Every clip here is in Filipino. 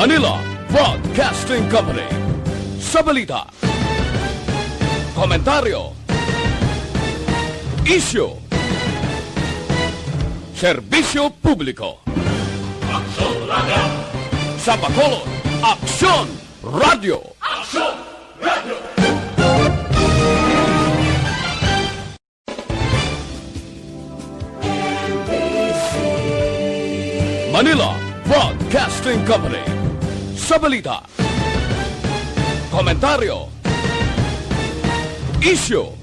Manila Broadcasting Company. Sa balita, komentaryo, isyu, serbisyo publiko. Aksyon Radio! Sa Bacolod, Aksyon Radio! Aksyon Radio! Manila Broadcasting Company. Sa balita, komentaryo, isyu,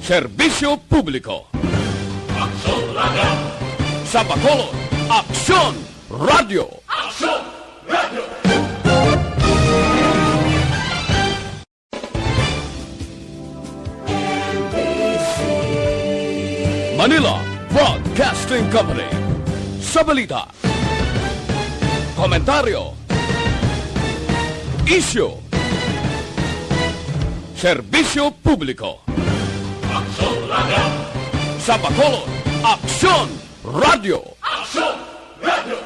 serbisyo publiko. Aksyon Radio! Sa Bacolod, Aksyon Radio! Aksyon Radio! Manila Broadcasting Company. Sa balita, komentaryo, isyu, serbisyo publiko. Aksyon Radio! Sa Bacolod, Aksyon Radio! Aksyon Radio!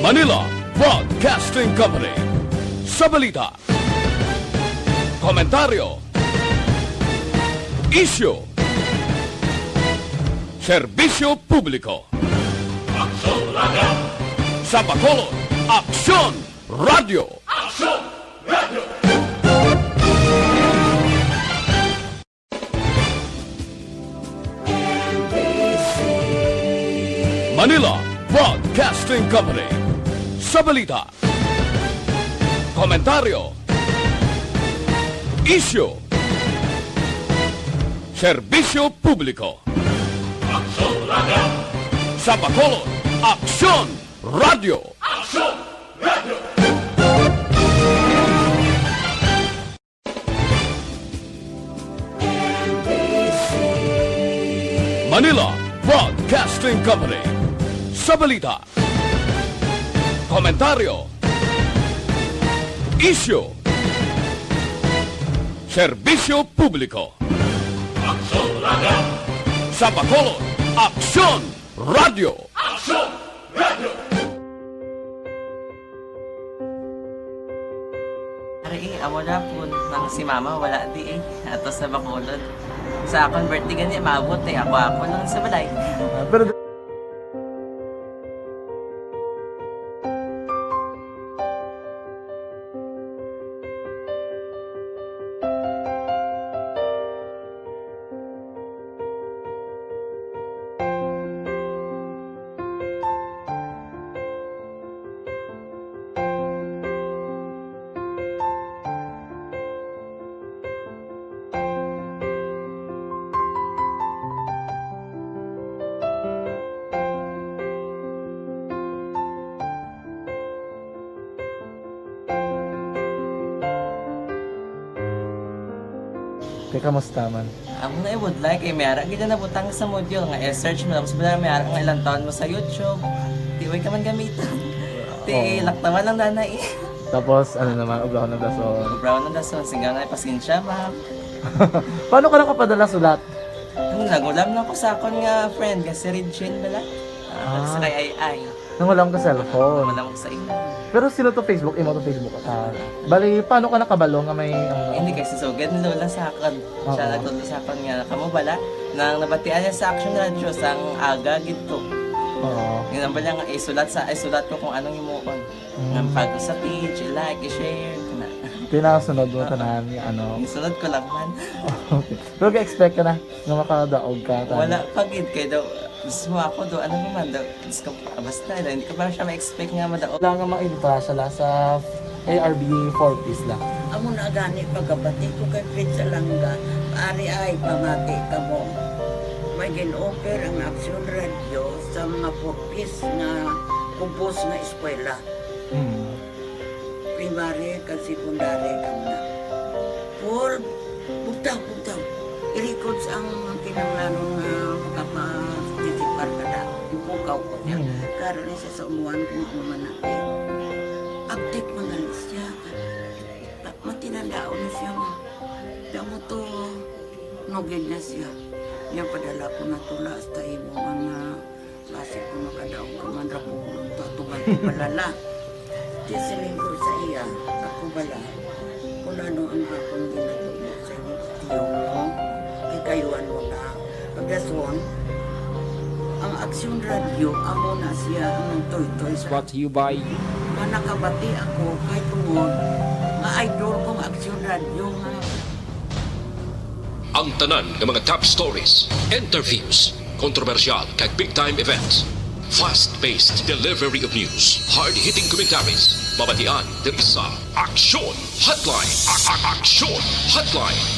Manila Broadcasting Company. Sa balita, komentaryo, isyu, serbisyo publiko. Aksyon Radio! Sa Bacolod, Aksyon Radio! Aksyon Radio! Manila Broadcasting Company. Sa balita, komentaryo, isyu, serbisyo publiko. Aksyon Radio! Sa Bacolod, Aksyon Radio! Aksyon Radio! Manila Broadcasting Company. Sa balita, komentaryo, isyu, serbisyo publiko. Aksyon Radio! Sa Bacolod, Aksyon Radio! Aksyon Radio! Ari, amo na po nang si mama wala di ato sa Bacolod. Sa akong birthday gani maabot ako lang sa balay. Pero kamusta man? Amo na I would like mayara gid na butang sa module nga search mo tapos bala mayara nga ilang taon mo sa YouTube. Di way ka man gamitan. Ti laktaman lang nanay. Tapos ano naman, ublaw ng dason. Brown na dason singa na pasensya ma. Paano ka nakapadala sulat? Nagulam na ko sa akon nga friend nga si Regine bala. Nagsakay ay. Nangulam ka cellphone. Wala mo sa ina. Pero sino to Facebook? Imo to Facebook. Bali, paano ka nakabalo nga may... Hindi kasi sugad ni Lola sa akin. Siya nagtuto sa akin nga, kamo bala, nang nabatian niya sa Action Radio sang aga gito. Oo. Yung nang bala nga, isulat ko kung anong imuon. Nang pag sa page, i-like, i-share. Pinasunod mo tanan yung ano. Isunod ko lang man. Okay. Pero ka-expect ka na nga makadaog ka. Wala, pagid kayo daw. Gusto mo ako do, ano naman daw. Basta, hindi ko parang siya ma-expect nga madaog. Wala nga ma-invita siya sa ARB 40s lang. Amo na gani pagkabati ko kay Fritz Alanga, ari ay pamati ka mo. May gin-offer ang Action Radio sa mga purpose na kubos na eskwela. Primary ka secondary ka na. For bugtaw. Irikod sa ang kinanglanong makapag-disipar ka na. Ipukaw ko niya. Karoon niya sa umuwan kung naman natin. Update mga siya. Matinandao na siya mo. Damo to, nugid na siya. Yan padala ko na tula sa imo mga klase ko makadaog ka man ra po to tubal balala. Di silingkod sa iya ako bala. Kung ano ang akong ginatulog sa inyo tiyo mo, ay kayuan mo na. Pagdason, ang Aksyon Radio, amo na siya ang toy-toy sa Brought to you by nakabati ako kay tungod nga idol kong Aksyon Radio nga Ang tanan ng mga top stories, interviews, kontrobersyal kag big time events. Fast-paced delivery of news, hard-hitting commentaries, mabatian ng isa, Aksyon Hotline. Aksyon Hotline.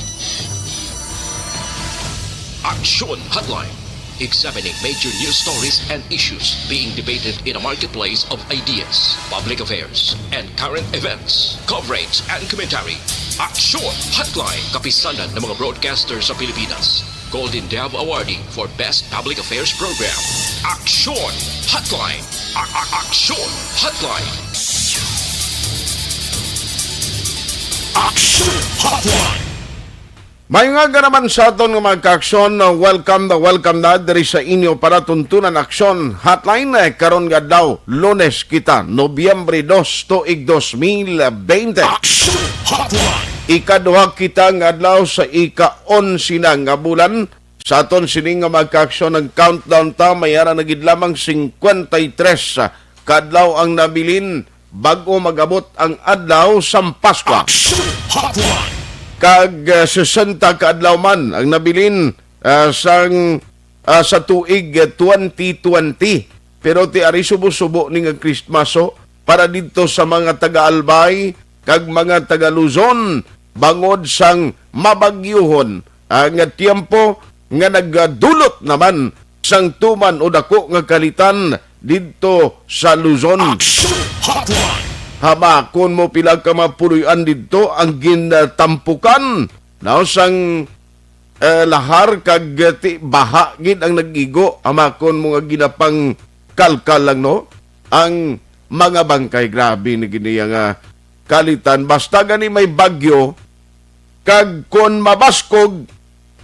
Aksyon Hotline. Examining major news stories and issues being debated in a marketplace of ideas, public affairs, and current events. Coverage and commentary. Aksyon Hotline. Kapisanan ng mga broadcasters sa Pilipinas. Golden Dove Awarding for Best Public Affairs Program. Aksyon Hotline. Aksyon Hotline. Aksyon Hotline. May nga naman sa aton nga mga ka-aksyon, welcome na diri sa inyo para tuntunan aksyon hotline karon nga daw Lunes kita Nobyembre 2 tuig 2020. Aksyon Hotline. Ikaduha kita nga adlaw sa ika-11 na nga bulan sa aton sining nga mga ka-aksyon ng countdown ta mayara na gid lamang 53 kadlaw ang nabilin bago magabot ang adlaw sa Pasko. Aksyon Hotline. Kag 60 kaadlaw man ang nabilin sa tuig 2020. Pero ti ari subo-subo ni nga Kristmaso para dito sa mga taga-Albay kag mga taga-Luzon bangod sang mabagyuhon ang tiempo nga nagdulot naman sang tuman o dako nga kalitan dito sa Luzon. Aksyon Hotline. Hamakon mo pila ka mapuloyan dito ang gintampukan na sang lahar kag ti baha gid ang nagigo hamakon mo nga ginapang kalkal lang no ang mga bangkay grabe ni giniya nga kalitan basta gani may bagyo kag kon mabaskog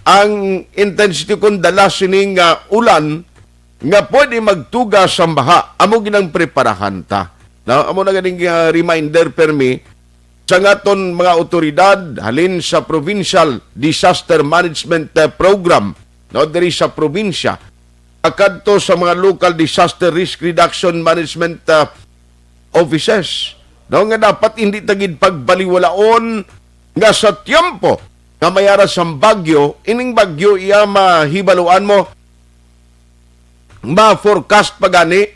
ang intensity kon dala sining ulan nga pwede magtuga sa baha amo ginang preparahan ta. Now, amo na ganing reminder per me sa ngaton mga otoridad halin sa Provincial Disaster Management Program no diri sa probinsya akadto sa mga local disaster risk reduction management offices no nga dapat hindi tagid pagbaliwalaon nga sa tiempo nga mayara sa bagyo ining bagyo iya mahibaluan mo ma-forecast pagani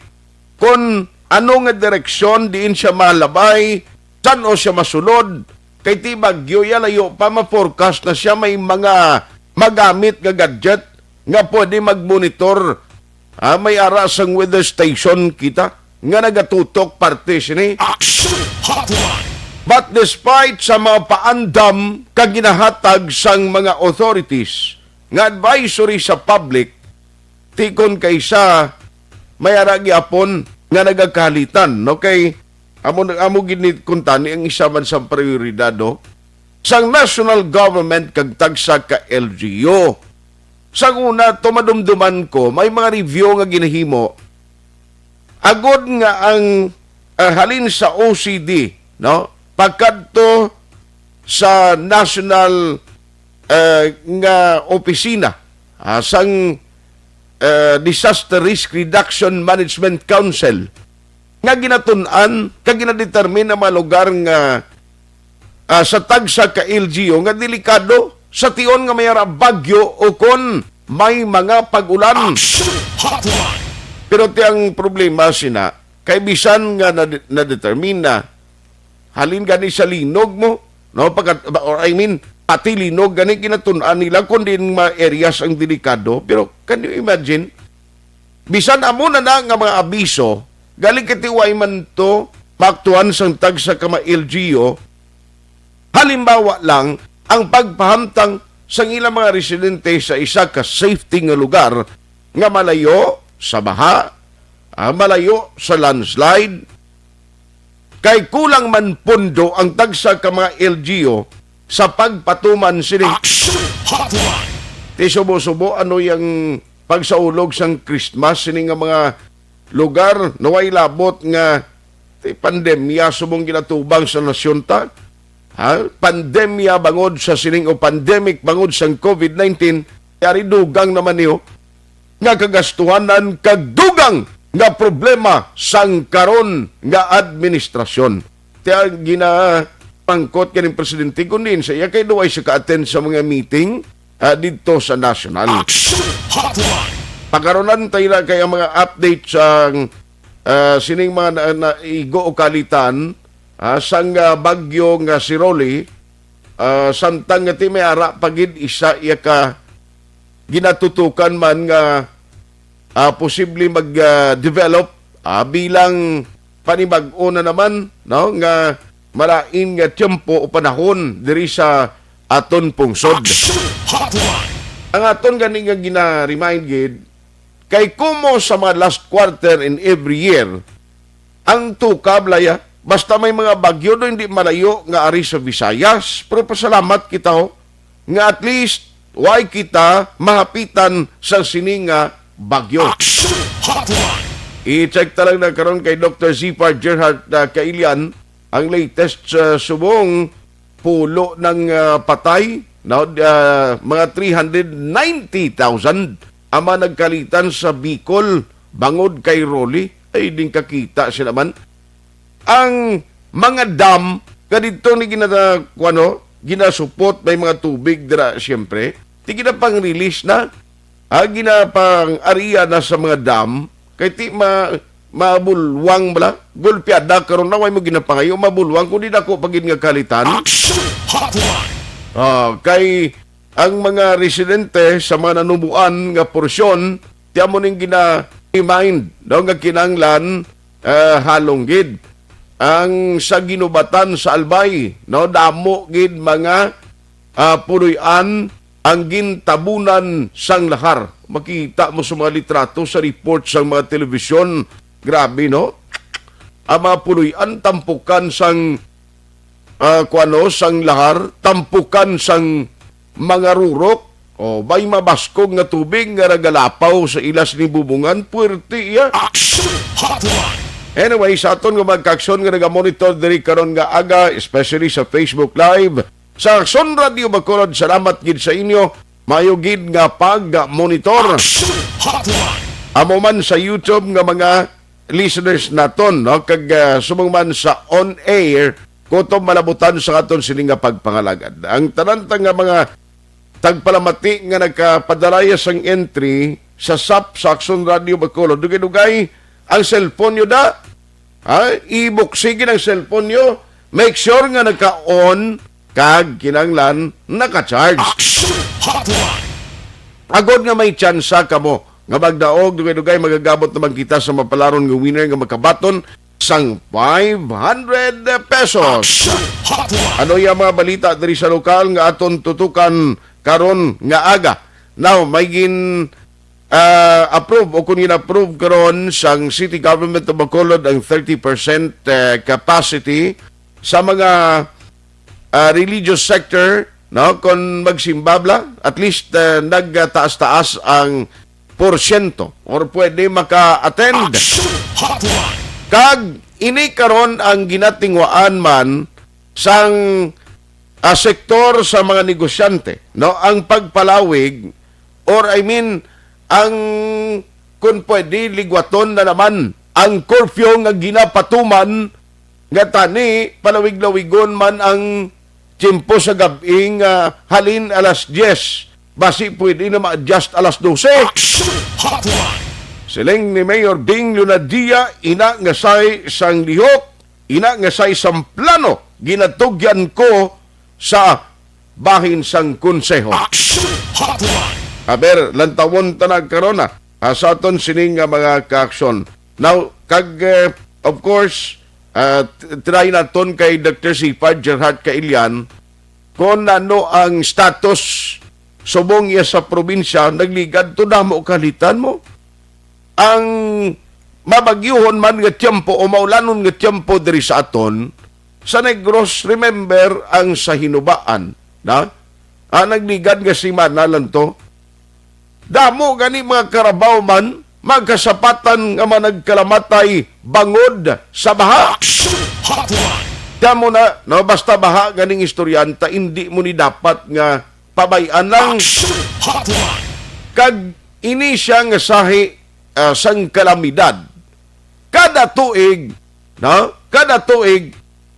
kon ano nga direksyon diin siya malabay, saan o siya masulod, kay ti bagyo layo pa ma-forecast na siya may mga magamit nga gadget nga pwede mag-monitor may aras ang weather station kita nga nagatutok parte sini. Aksyon Hotline. But despite sa mga paandam kag ginahatag sang mga authorities nga advisory sa public, tikon kaysa may aragi apon nga nagakalitan no kay amo gid kuntani ang isa man sa prioridad no sang national government kag tagsa ka LGU. Sang una tumadumduman ko may mga review nga ginahimo agod nga ang halin sa OCD no pagkadto sa national nga opisina sang Disaster Risk Reduction Management Council nga ginatun-an kag ginadetermine ang mga lugar nga sa tagsa ka LGU nga delikado sa tion nga mayara bagyo o kon may mga pag-ulan. Pero tiyang problema sina kay bisan nga na-determine na halin gani sa linog mo no pati linog gani kinatun-an nila kundi mga areas ang delikado. Pero can you imagine bisan amo na nga mga abiso galing katiway man to maktuan sang tagsa ka mga LGU halimbawa lang ang pagpahamtang sang ilang mga residente sa isa ka safety nga lugar nga malayo sa baha malayo sa landslide kay kulang man pondo ang tagsa ka mga LGU sa pagpatuman sini. Aksyon Hotline. Ti subo-subo ano yung pagsaulog sang Christmas sini nga mga lugar naway labot nga ti pandemya subong ginatubang sa nasyon ta. Ha? Pandemya bangod sa sining o pandemic bangod sang COVID-19 yari dugang naman niyo nga kagastuhanan kagdugang nga problema sang karon nga administrasyon. Tiya ginapangkot kaning presidente kunin sa iya kay duway sa ka-attend sa mga meeting dito sa national. Pagkaronan tayo na kay mga update sa sining mga naigo o kalitan sang bagyo nga si Rolly samtang nga ti may ara pagid isa iya ka ginatutukan man nga posible mag-develop bilang panibag-o na naman no nga marain nga tiyempo o panahon diri sa aton pungsod. Ang aton gani nga gina-remind gid kay kumo sa mga last quarter in every year ang tukab laya basta may mga bagyo do hindi malayo nga ari sa Visayas pero pasalamat kita nga at least why kita mahapitan sa sininga bagyo. I-check talang na karon kay Dr. Zipar Gerhard Kailian ang latest subong pulo ng patay no, mga 390,000 ama nagkalitan sa Bicol bangod kay Rolly ay din kakita siya naman ang mga dam kadito ni ginasupot may mga tubig dira siyempre di ginapang release na ginapang ariya na sa mga dam kay ti mabulwang bala gulpiada karon na way mo ginapangayo mabulwang kundi dako pagid nga kalitan. Kay ang mga residente sa mga nanubuan nga porsyon tiya mo ning gina-remind daw nga kinanglan halong gid ang sa ginubatan sa Albay no damo gid mga puruy-an ang gintabunan sang lahar. Makita mo sa mga litrato sa report sa mga telebisyon. Grabe, no? Ang mga puloy-an tampukan sang sang lahar, tampukan sang mga rurok, o bay mabaskog nga tubig nga ragalapaw sa ilas ni bubungan, puwerte iya. Anyway, sa aton nga magkaksyon nga nagamonitor diri karon nga aga, especially sa Facebook Live, sa Aksyon Radio Bacolod, salamat gid sa inyo. Mayo gid nga pag-monitor. Amo man sa YouTube nga mga listeners naton, no? Kag sumong man sa on-air, kutom malabutan sa aton sini nga pagpangalagad. Ang tanantang nga mga tagpalamati nga nagkapadalaya sang entry sa SAP, sa Aksyon Radio Bacolod, dugay-dugay ang cellphone nyo da. I-buksigin ang cellphone nyo. Make sure nga nagka-on kag kinanglan naka-charge. Agod nga may tsansa ka mo nga magdaog dugay-dugay magagabot naman kita sa mapalaron nga winner nga magkabaton sang 500 pesos. Ano yung mga balita diri sa lokal nga aton tutukan karon nga aga. Now may approve o kung in-approve karon sang City Government of Bacolod ang 30% capacity sa mga religious sector, no, kung magsimbabla, at least nagtaas-taas ang porsyento or pwede maka-attend. Kag ini karon ang ginatingwaan man sang sektor sa mga negosyante, no, ang pagpalawig or ang kung pwede ligwaton na naman ang curfew nga ginapatuman nga tani palawig-lawigon man ang tiyempo sa gabing halin alas 10. Basi pwede na ma-adjust alas 12. Siling ni Mayor Ding Lunadia, ina nga say sang lihok, ina nga say sang plano, ginatugyan ko sa bahin sang konseho. Aber, lantawon tanag karona, sa aton sining nga mga kaaksyon. Now, kag, of course, try naton kay Dr. Zipar Gerhard Kailian kung ano ang status subong iya sa probinsya, nagligad to na mo kalitan mo. Ang mabagyuhon man nga tiyempo o maulanon nga tiyempo diri sa aton, sa Negros, remember ang sa hinubaan, na? Nagligad nga si Manalan to, Damo gani mga karabaw man, magkasapatan nga managkalamatay bangod sa baha. Damo na, no, basta baha ganing istoryanta, hindi mo ni dapat nga pabayan lang. Kag ini siya nga sahi sang kalamidad. Kada tuig, no? Kada tuig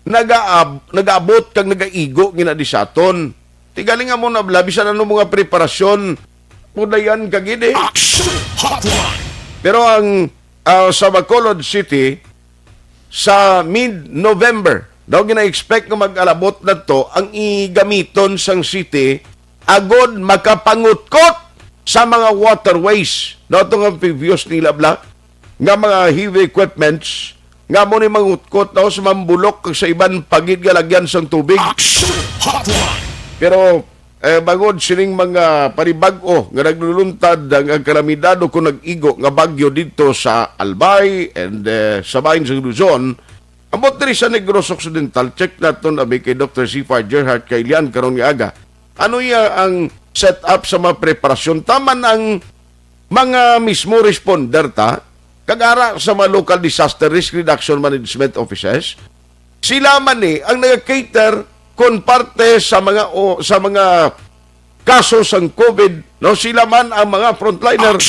nagaabot kag nagaigo ginadisaton. Tigaling nga mo na bisan ano mga preparasyon pudayan kagid. Pero ang sa Bacolod City sa mid-November daw gina-expect nga mag-alabot na to ang igamiton sang city agod makapangutkot sa mga waterways. Daw ito nga previous nila nga mga heavy equipments nga mo ni mangutkot daw sa mambulok kag sa iban pagid galagyan sang tubig. Pero bangod sining mga panibag-o nga nagluluntad ang kalamidad o kung nag-igo nga bagyo dito sa Albay and sa bahin sa Luzon, amot diri sa Negros Occidental, check naton abi kay Dr. Zifar Gerhard Kailian karon nga aga. Ano ang set up sa mga preparasyon? Taman ang mga mismo responder kagara sa mga local disaster risk reduction management offices, sila man ang nag-cater kung parte sa mga kaso sang COVID, no, sila man ang mga frontliner.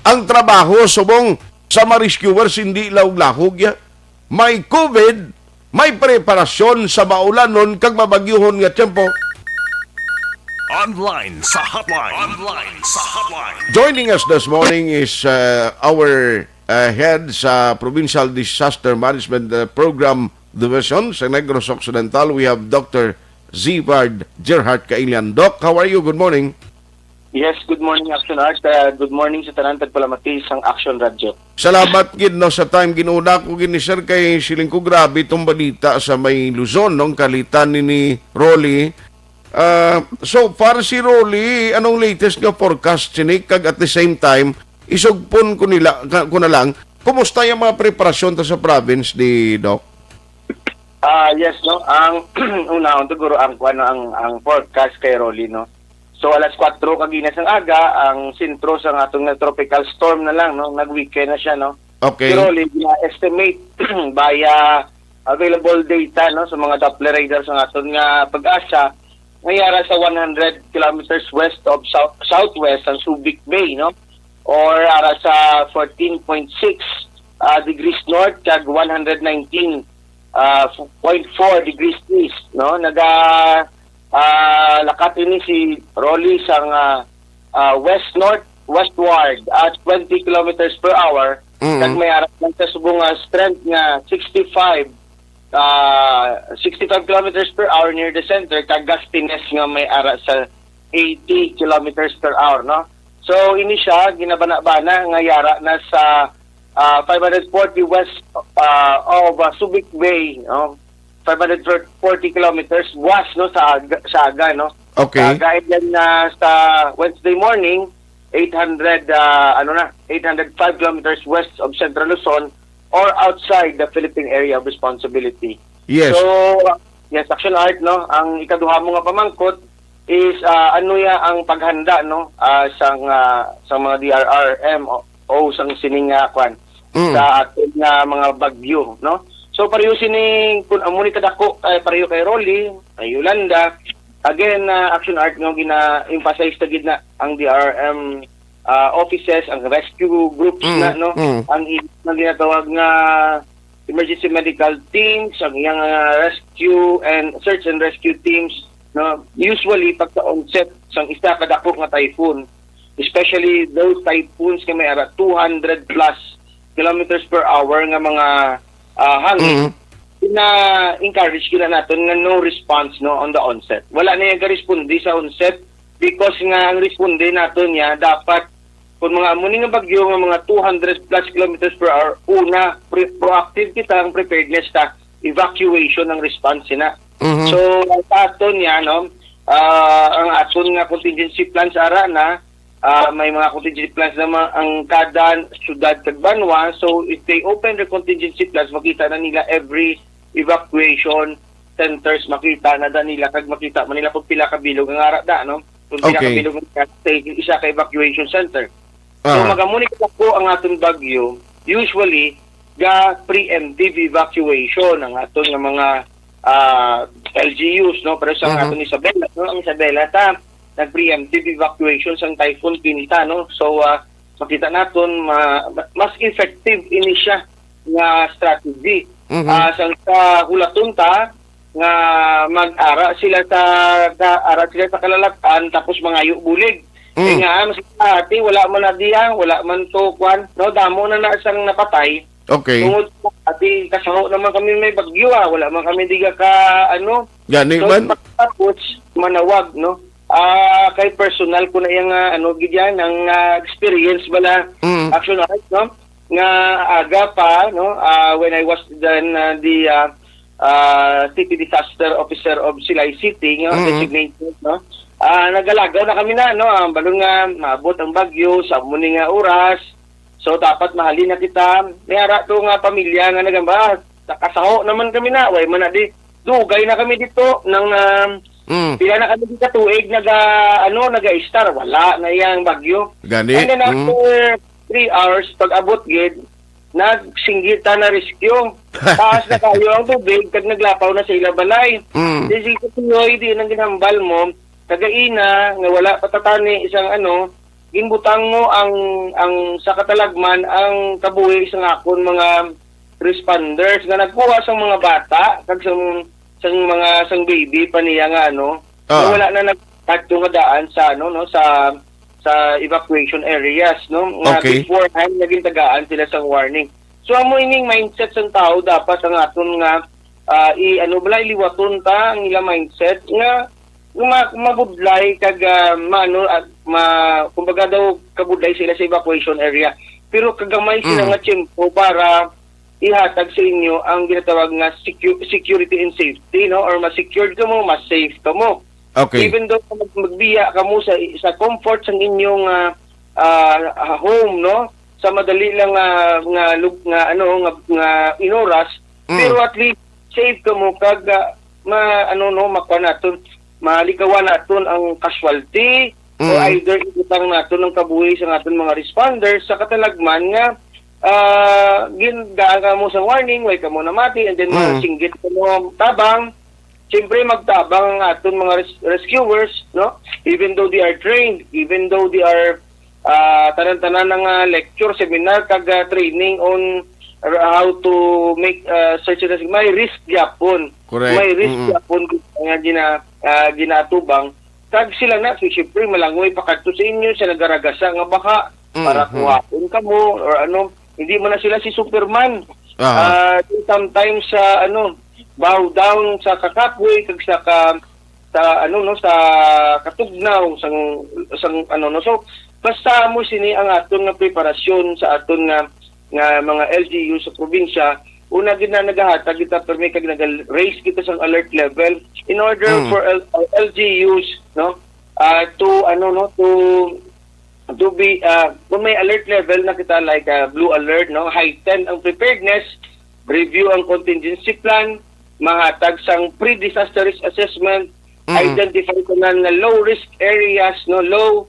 Ang trabaho subong sa mga rescuers hindi lahog ya. May COVID, may preparasyon sa maulanon kag mabagyuhon nga tiyempo. Online sa hotline. Joining us this morning is our head sa Provincial Disaster Management Program Division sa Negros Occidental. We have Dr. Zifar Gerhard Kailian. Doc, how are you? Good morning. Yes, good morning, Action Art. Good morning sa tanan tagpalamati sang Action Radio. Salamat gid no sa time ginuuna ko gini sir kay siling ko grabe itong balita sa may Luzon nung kalitan ni Rolly. So far si Rolly, anong latest nga forecast sinik kag at the same time isugpon ko na lang kumusta yung mga preparasyon ta sa province ni Doc? Yes, no. Ang una siguro ang forecast kay Rolly, no. So alas 4 kaginas ang aga, ang sentro sa atong tropical storm na lang, no. Nag-weekend na siya, no. Okay. Si Rolly estimate via available data, no, sa mga Doppler radar sa aton nga pag-asa, ngayara sa 100 kilometers west of southwest ang Subic Bay, no. Or ara sa 14.6 degrees north kag 119.4 degrees east, no. Lakat ini si Rolly sang westward at 20 kilometers per hour. Kag may aras lang sa subong strength nga 65 kilometers per hour near the center, kag gustiness nga may aras sa 80 kilometers per hour, no. So ini siya ginabana-bana nga yara na sa 540 west of Subic Bay, no. 540 kilometers west, no, sa aga, no. Okay. Guide yan na sa Wednesday morning 805 kilometers west of Central Luzon or outside the Philippine area of responsibility. Yes. So yes, Action Art, no, ang ikaduha mo nga pamangkot is ang paghanda, no, sang mga DRRM o sang sining kwan sa ating mga bagyo, no. So pareho sining kun amo ni kadako pareho kay Rolly, ay Yolanda. Again, Action Art nga gina-emphasize ta gid na ang DRM offices, ang rescue groups ang ginatawag nga emergency medical teams, ang iyang rescue and search and rescue teams, no, usually pagka onset sang isa kadako nga typhoon, especially those typhoons nga may ara 200 plus kilometers per hour nga mga hangin, na-encourage kila natin nga no response, no, on the onset. Wala na yung responde sa onset because nga ang responde natin niya dapat kung mga muning nga bagyo nga mga 200 plus kilometers per hour, una, proactive kita ang preparedness ta, evacuation ng response na. So, ang aton niya, no, ang aton nga contingency plans ara na, may mga contingency plans naman ang kada syudad kag banwa. So if they open the contingency plans, makita na nila every evacuation centers, makita na nila kag makita man nila kung pila ka bilog ang ara da, no. atong Okay. pinakabilog nga stage isa ka evacuation center. So Ah. magamunik ko ang atong bagyo usually ga preemptive evacuation ang aton nga mga LGUs, no, pero sa aton Isabela, no, ang Isabela ta nag-preemptive evacuation sang Typhoon Quinta, no. So makita naton mas effective ini siya nga strategy. Sang sa hulaton ta nga mag-ara sila sa kalalakan tapos mangayo bulig. Eh nga mas ati wala man na diya, wala man to kwan, no, damo na sang napatay. Okay. Tungod sa ati kasaho naman kami may bagyo, wala man kami diga ka ano. Gani So, man. tapos manawag, no. Kay personal ko na yung gidyan ang experience bala action art, no, nga aga pa, no, when I was then the city disaster officer of Silay City, no, designated, no. Nagalagaw na kami na, no, balon nga maabot ang bagyo sa muni nga oras. So dapat mahalin na kita. Mayara to nga pamilya nga nagamba, kasaho naman kami na, way man na di dugay na kami dito ng pila na kami dito tuig naga-star, wala na yang bagyo. Gani. And then after 3 hours, pag abot gid, nagsinggita na rescue. Taas na kayo ang tubig, kag naglapaw na sa ila balay. Di ko tuloy, di nang ginambal mo, kagaina, nga wala patatani isang ginbutang mo ang sa katalagman, ang kabuhi isang akon mga responders, nga nagkuha sa mga bata, kag sang baby pa niya nga na wala na nagtatyo nga daan sa sa evacuation areas, no, nga Okay. beforehand naging tagaan sila sa warning. So amo ining mindset sang tao dapat ang aton nga iliwaton ta ang ila mindset nga magudlay kag kumbaga daw kabudlay sila sa evacuation area, pero kagamay sila nga tiyempo para ihatag sa inyo ang ginatawag nga security and safety, no, or mas-secured ka mo, mas safe ka mo. Okay. Even though magbiya ka mo sa comfort sa inyong home, no, sa madali lang nga inoras, pero at least safe ka mo kag malikawan naton ang casualty o either ibutang naton ang kabuhi sa naton mga responders sa katalagman nga gingaan ka mo sa warning, way ka mo namati, and then masinggit ka mo tabang. Siyempre magtabang ang aton mga rescuers, no? Even though they are trained, even though they are tanan-tanan ng lecture, seminar, kag training on how to make search and rescue, may risk yapon. Correct. May risk yapon nga ginatubang. Kag sila na, siyempre malangoy pa kadto sa inyo, sa nagaragasa nga baka para kuhapon ka mo or hindi mo na sila si Superman. Sometimes bow down sa kakapwe kag sa katugnaw so basta mo sini ang aton nga preparasyon sa aton nga mga LGU sa probinsya. Una gid na nagahatag kita permi kag nag-raise kita sa alert level in order for LGUs, no, to be kung may alert level na kita like blue alert, no, heighten ang preparedness, review ang contingency plan, mahatag sang pre-disaster risk assessment, identify ko na low risk areas, no, low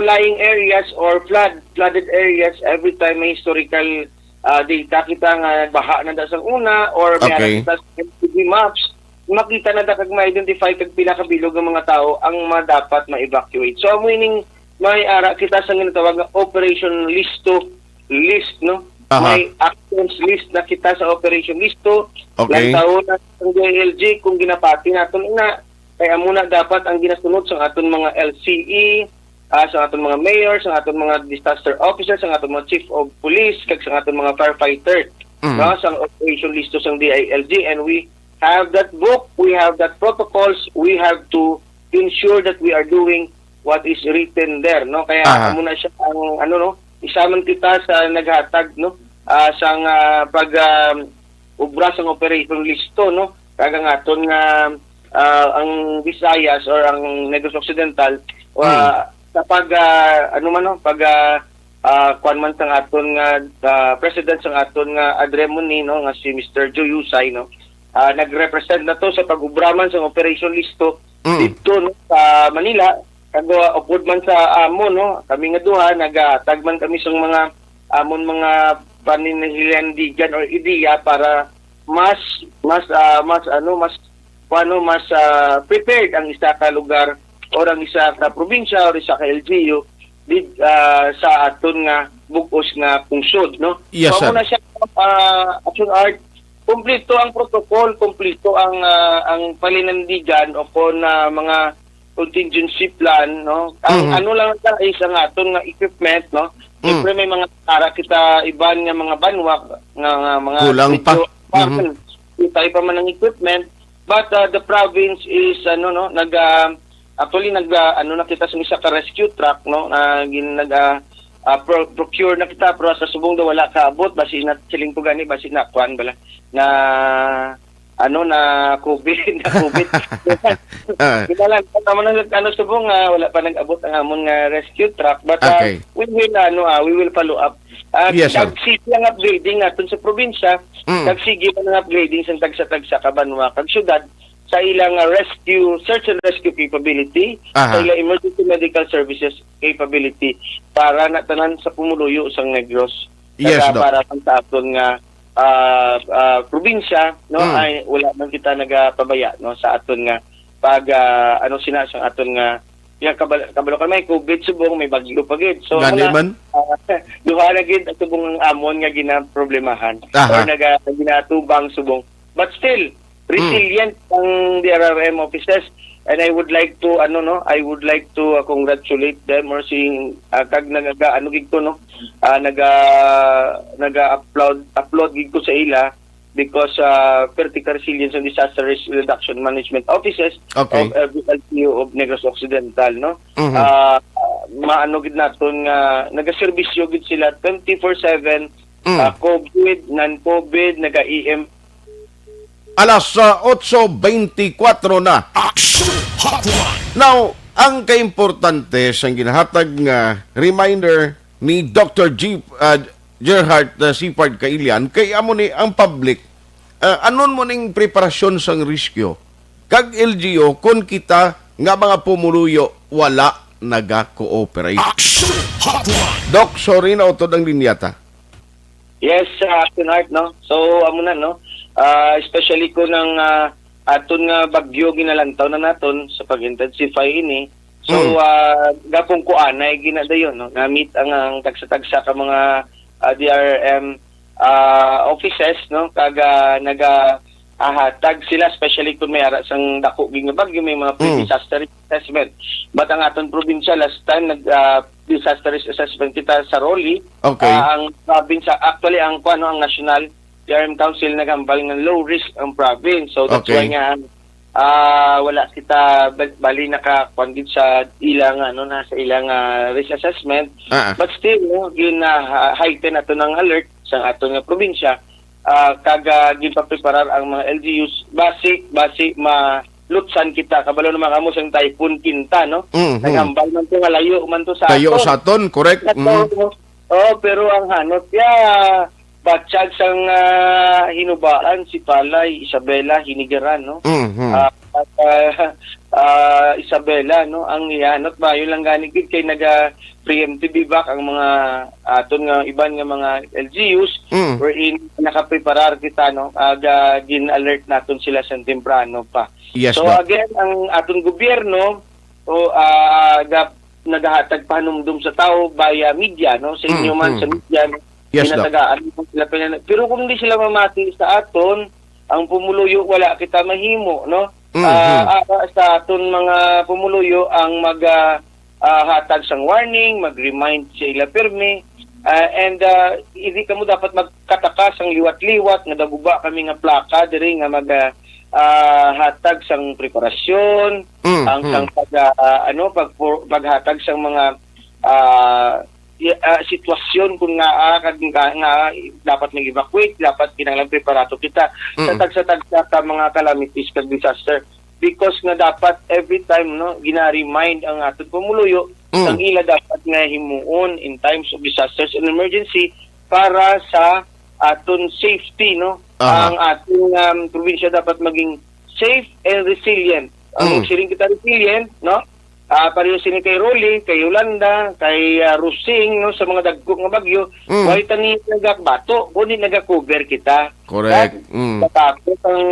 lying areas or flooded areas. Every time may historical data kita nga baha na dasang una or may kita sa MTV maps, makita na kag ma-identify kag pila ka bilog ng mga tao ang dapat ma-evacuate. So meaning may ara kita sa ginatawag nga operation list, no. May actions list na kita sa operation listo. Okay. Lang na ang DILG kung ginapati naton ina, kaya muna dapat ang ginasunod sa aton mga LCE, sa aton mga mayor, sa aton mga disaster officers, sa aton mga chief of police, kag sa aton mga firefighter, no, sa operation listo sa DILG, and we have that book, we have that protocols, we have to ensure that we are doing what is written there, no. Kaya muna siya ang isaman kita sa naghatag, no, sang pag ubra sang operation listo, no, kagang aton nga ang Visayas or ang Negros Occidental sa pag kuan man sang aton nga president sang aton nga adremoni, no, nga si Mr. Joe Yusay, no, nagrepresent na to sa pag-ubraman sa operation listo dito no, sa Manila kag upod man sa amon no, kami nga duha nagatag man kami sa mga amon mga paninhilandigan or ideya para mas prepared ang isa ka lugar o ang isa ka probinsya o isa ka LGU sa aton nga bugos nga pungsod no. Yes, So sir. muna siya Action Art, kumpleto ang protocol, kumpleto ang palinandigan o kon mga contingency plan no. Ang ano lang sa isang aton nga equipment no. Siyempre may mga para kita iban nga mga banwa nga mga Kulang pa. Kita pa man ng equipment, but the province is actually nakita sa isa ka rescue truck no procure na kita pero sa subong daw wala kaabot basi na siling ko gani basi na kuan bala na na COVID kita lang tama na subong wala pa nag-abot ang amon nga rescue truck but Okay. we will follow up. Yes, sir. Sige ang upgrading aton sa probinsya, nagsige pa ng upgrading sa tagsa-tagsa kabanwa kag syudad sa ilang search and rescue capability, sa ilang emergency medical services capability para natanan sa pumuluyo sa Negros. Yes, Kaya Doc. para sa aton nga probinsya no ay wala man kita nagapabaya no sa aton nga pag sinasang aton nga kabalo ka may COVID subong may bagyo pagid. So Gani man? duha na gid at subong ang amon nga ginaproblemahan Aha. or ginatubang subong. But still resilient ang DRRM officers and I would like to congratulate them or seeing kag gid ko no upload gid ko sa ila because Vertical Resilience and Disaster Risk Reduction Management Offices Okay. of LGU of Negros Occidental no. Maano gid naton nga nagaserbisyo gid sila 24/7 COVID, non-COVID, naga-EM Alas 8:24 na. Now, ang kaimportante sa ginahatag nga reminder ni Dr. Gerhard Sipard Kailian kay amo ni ang public anon mo ning preparasyon sang riskyo kag LGO kun kita nga mga pumuluyo wala naga-cooperate. Doc, sorry na utod ang linyata. Yes, Art, no? So, amo na, no? Especially ko ng aton nga bagyo ginalantaw na naton sa pag-intensify ini. So, gapong ko anay ginadayon, no? Namit ang tagsa-tagsa ka mga DRM offices, no? Kaga nagahatag sila, especially kung may ara sang dako ging nga bagyo, may mga pre-disaster assessment. But ang aton probinsya, last time, disaster risk assessment kita sa Roli. Okay. Ang province, actually, ang National DRM Council nagambal ng low risk ang province. So, that's Okay. why nga, wala kita bali nakakwandit sa ilang, nasa ilang risk assessment. But still, heighten nato ng alert sa ato nga probinsya. Kaga, gipapreparar ang mga LGUs, basic, lutsan kita kabalo naman kamo sang Typhoon Quinta no nagambal man to nga layo man to sa Tayo sa aton, correct? Pero ang hanot batsyag sang hinubaan si Palay Isabela Hinigaran no Isabela no ang ihanot ba yun lang gani gid kay naga preemptive back ang mga aton nga iban nga mga LGUs wherein nakapreparar kita no gin-alert naton sila sa temprano pa. Yes, So Doc. again, ang atong gobyerno nagahatag panumdum sa tao via media, no? Sa inyo man sa media, no? Yes, Doc. Pinatagaan mo sila pero kung hindi sila mamati sa aton, ang pumuluyo wala kita mahimo, no? Sa aton mga pumuluyo ang hatag sang warning, mag-remind sa ila pirmi, and hindi kamo dapat magkatakas ang liwat-liwat nga daguba kami nga plaka diri nga hatag sang preparasyon ang sang paghatag sang mga sitwasyon kung nga dapat mag-evacuate, dapat kinahanglan preparado kita sa tagsa-tagsa ka mga calamities kag disaster because nga dapat every time no gina-remind ang aton pumuluyo ang ila dapat nga himuon in times of disasters and emergency para sa aton safety no. Ang ating probinsya dapat maging safe and resilient Ang siring kita resilient, no? Pareho sini kay Rolly, kay Yolanda, kay Rusing, no, sa mga dagko nga bagyo, why tani nagakbato, kundi nagakover kita. Correct. Tapos ang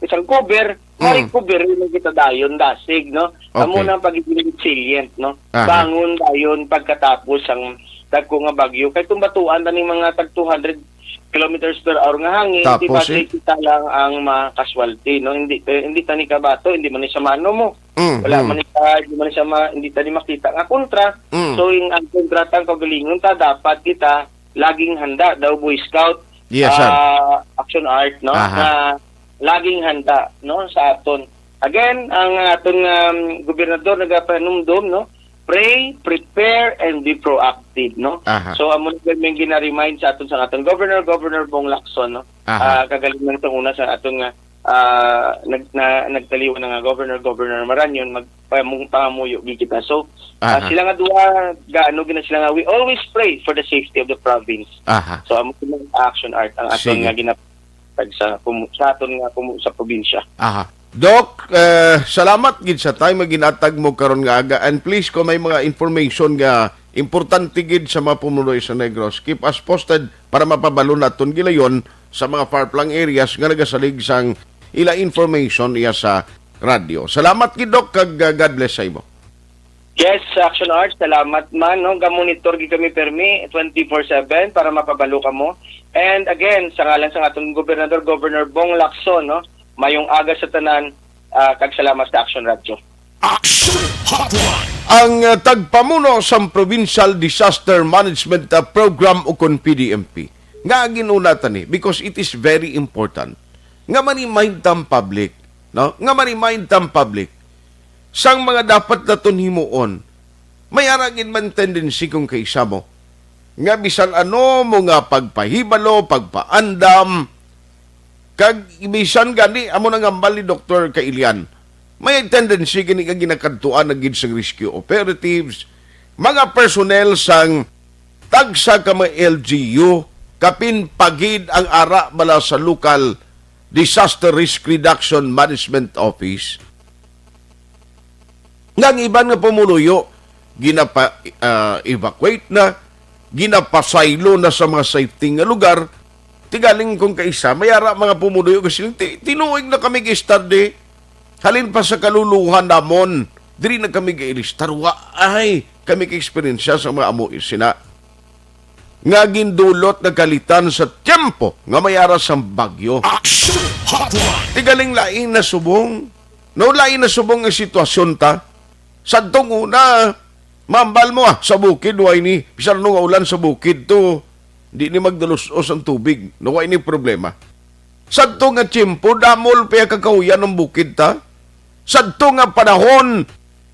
isang cover, may cover rin kita dayon, dasig, no? Amo Okay. na pagiging resilient, no? Aha. Bangon dayon pagkatapos ang dagko nga bagyo. Kay tumbatuan taning mga tag 200 kilometers per hour nga hangin, di ba Tapos, eh? kita lang ang makaswalty, no? Hindi tani kabato, hindi man ni sa mano mo. Wala man hindi tani makita nga kontra. So yung ang kontratang kagalingon ta dapat kita laging handa daw Boy Scout. Yes, sir. Action art, no? Aha. Na laging handa, no, sa aton. Again, ang aton gobernador nagapanumdum, no? Pray, prepare, and be proactive, no? Aha. So, amo na may gina-remind sa aton sa aton Governor Bong Lacson, no? Aha. Kagalingan sa una sa aton nga nagtaliwan na nga Governor Maranyon magpamuyo kita. So, Aha. sila nga duha gaano gina sila nga we always pray for the safety of the province. Aha. So, amo ng action art ang aton Sige. nga ginapag sa aton nga sa probinsya. Aha. Doc, salamat gid sa time ginatag mo karon nga aga, and please kung may mga information nga importante gid sa mga pumuloy sa Negros, keep us posted para mapabalo naton gilayon sa mga far-flung areas nga nagasalig sang ila information iya sa radyo. Salamat gid Doc, kag God bless sa imo. Yes, Action Arts, salamat man, no? Gamonitor gid kami permi 24/7 para mapabalo ka mo. And again, sa ngalan sa atong Governor Bong Lacson, no? Mayong aga sa tanan, kag salamat sa Action Radio. Ang tagpamuno sa Provincial Disaster Management Program o kon PDMP nga ginunatan ni because it is very important nga ma-remind tam public, no? Nga ma-remind tam public sang mga dapat naton himuon. May aragin man tendency kung kaisa mo nga bisan ano mo nga pagpahibalo, pagpaandam, kag ibisan gani amo nang ambal ni Dr. Kailian. May tendency gani nga ginakadtuan na gid sang rescue operatives, mga personnel sang tagsa ka mga LGU kapin pagid ang ara bala sa local Disaster Risk Reduction Management Office. Ngang iban nga pumuluyo ginapa-evacuate na, ginapasaylo na sa mga safety nga lugar. Tigaling kong kaisa, mayara mga pumuloyo kasi tinuig na kami yesterday. Halin pa sa kaluluhan namon, diri na kami gailistar. Ay, kami ka-experience sa mga amo isina. Nga gindulot na kalitan sa tiyempo nga mayara sa bagyo. Tigaling lain na subong. No, lain na subong ang sitwasyon ta. Sadtong una, mambal mo sa bukid, way ni, bisan nung ulan sa bukid to, di ni magdalusos ang tubig. No, way ni problema. Sadto nga tiyempo, damol pa kakauyan ng bukid ta. Sadto nga panahon,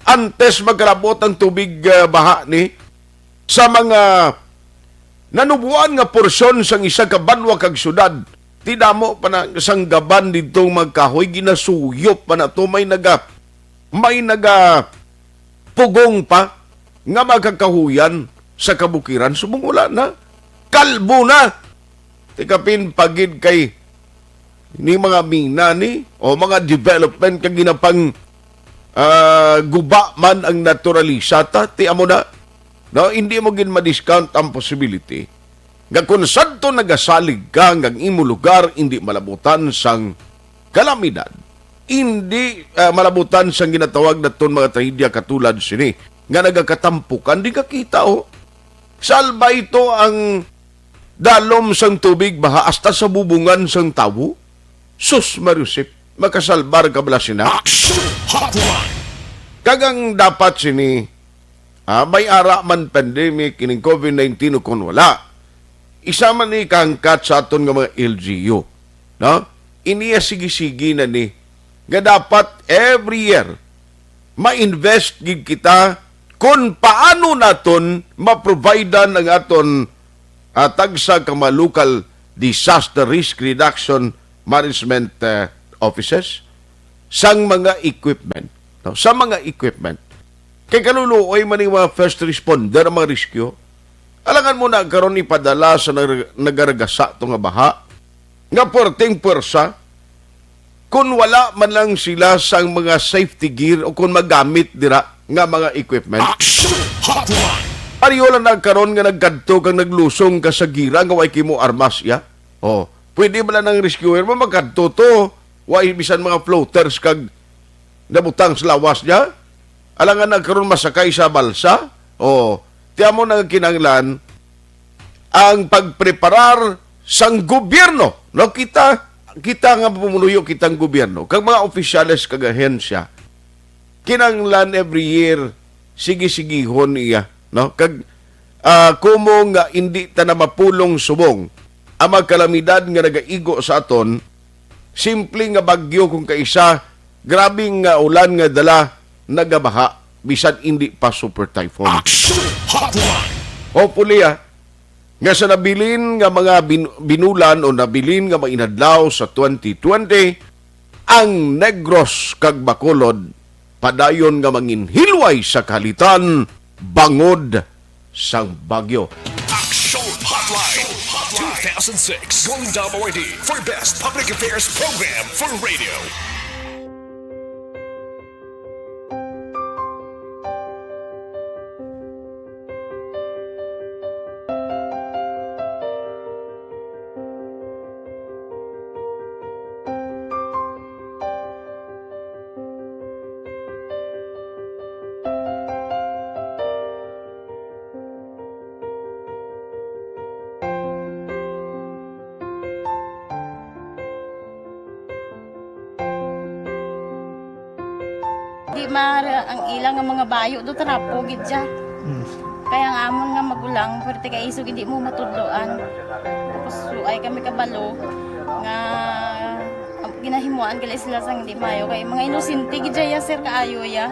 antes magkalabot ang tubig baha ni, sa mga nanubuan nga porsyon sang isa ka banwa kag syudad, ti damo pa na sang gaban didtong magkahoy, ginasuyop pa na to, may naga pugong pa nga magkakahuyan sa kabukiran, sumungula na, kalbo na, tikapin pagid kay ni mga mina ni o mga development kag ginapang guba man ang naturalisa ta, ti amo na, no, hindi mo gin ma-discount ang possibility nga kung sadto nagasalig ka ng imo lugar, hindi malabutan sang kalamidad, hindi malabutan sang ginatawag naton mga trahedya katulad sini nga nagakatampukan, di ka kita o salba ito ang dalom sang tubig baha hasta sa bubungan sang tawo. Sus Mariusip, makasalbar ka bala sina kagang dapat sini may ara man pandemic kining COVID-19 o kung wala, isa man ni kangkat sa aton nga mga LGU, no? Iniya sige-sige na ni nga dapat every year ma-invest gid kita kung paano naton ma-providean ang aton tagsa ka mga local disaster risk reduction management offices sang mga equipment, no? Sa mga equipment kay kaluluoy man yung mga first responder ang mga rescue, alangan mo na karon ipadala sa nagaragasa ito nga baha nga puwerteng puwersa kung wala man lang sila sang mga safety gear o kung magamit dira nga mga equipment. Ariyo lang nagkaroon nga nagkadto kang naglusong ka sa gira nga way kimo armas ya. Oh, pwede ba lang ng rescuer mo magkadto to? Way bisan mga floaters kag nabutang sa lawas niya? Alangan nagkaroon masakay sa balsa? Oh, tiyan mo na kinanglan ang pagpreparar sang gobyerno. No, kita nga pumunuyo kitang gobyerno. Kag mga opisyales kag ahensya, kinanglan every year, sige-sigihon iya. No? Kag kumo nga hindi ta na mapulong subong ang mga kalamidad nga nagaigo sa aton, simple nga bagyo kung kaisa, grabing nga ulan nga dala, nagabaha, bisan hindi pa super typhoon. Hopefully, nga sa nabilin nga mga binulan o nabilin nga mga inadlaw sa 2020, ang Negros kag Bacolod padayon nga manginhilway sa kalitan bangod sang bagyo. Action Hotline 2006 Golden Dome Award for Best Public Affairs Program for Radio. Di mara ang ilang nga mga bayo do tarapo gid siya. Kaya nga amon nga magulang pwerte kay isog hindi mo matudloan. Tapos ay kami kabalo nga ginahimuan kay sila sang hindi mayo kay mga inosente gid ya sir kaayo ya.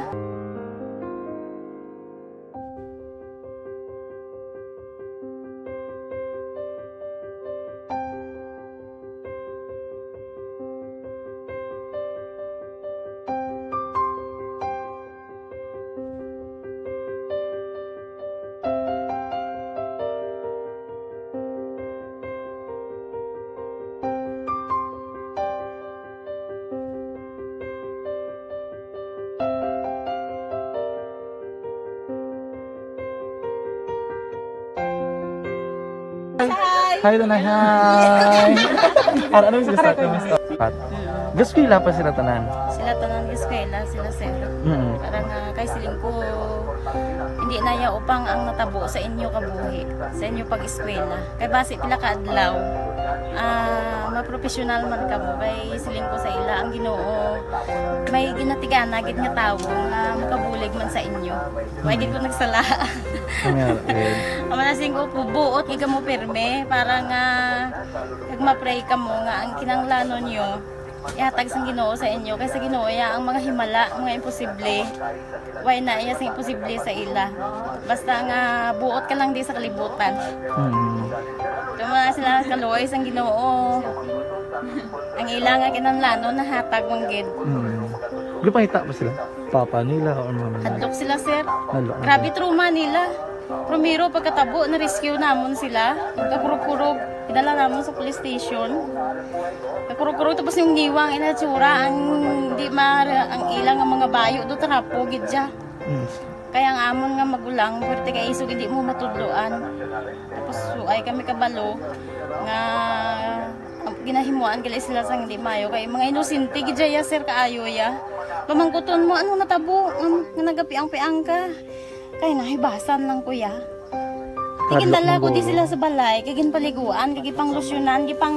Hi, Tanay. Hi. Ano yung start ng start? Gusto ko pa sila tanan. Sila tanan gis sila sir. Parang kay siling ko hindi na ya upang ang natabo sa inyo kabuhi, sa inyo pag-eskwela. Kay base pila ka adlaw. Maprofessional man ka mo kay siling ko sa ila ang Ginoo. May ginatigan gid nga tawo nga makabulig man sa inyo. Way gid ko nagsala. Amanasing ko buot gid mo pirme para nga kag ma-pray ka mo nga ang kinanglanon nyo ihatag sang Ginoo sa inyo kay sa Ginoo ya ang mga himala, mga imposible. Way na iya sing imposible sa ila. Basta nga buot ka lang di sa kalibutan. Kaya sila kaluoy sang Ginoo. Ang ila nga kinanglanon nahatag mong gid. Lupangita ba sila? Papa nila o mama nila? Hadlok sila sir. Hadlok. Grabe trauma nila. Primero pagkatabo na rescue namon sila. Kakurog-kurog. Idala namon sa police station. Kakurog-kurog tapos yung niwang inatsura ang di ang ilang nga mga bayo do tarapo gid siya. Kaya nga amon nga magulang pwerte kay isog hindi mo matudloan. Tapos ay kami kabalo nga ginahimuan kay sila sang hindi mayo kay mga inosente gid ya sir kaayo ya. Pamangkuton mo ano natabo nga nagapiang-piang ka. Kay nahibasan lang kuya. Kagindala ko di sila sa balay, kagin paliguan, kagi pang losyunan, gi pang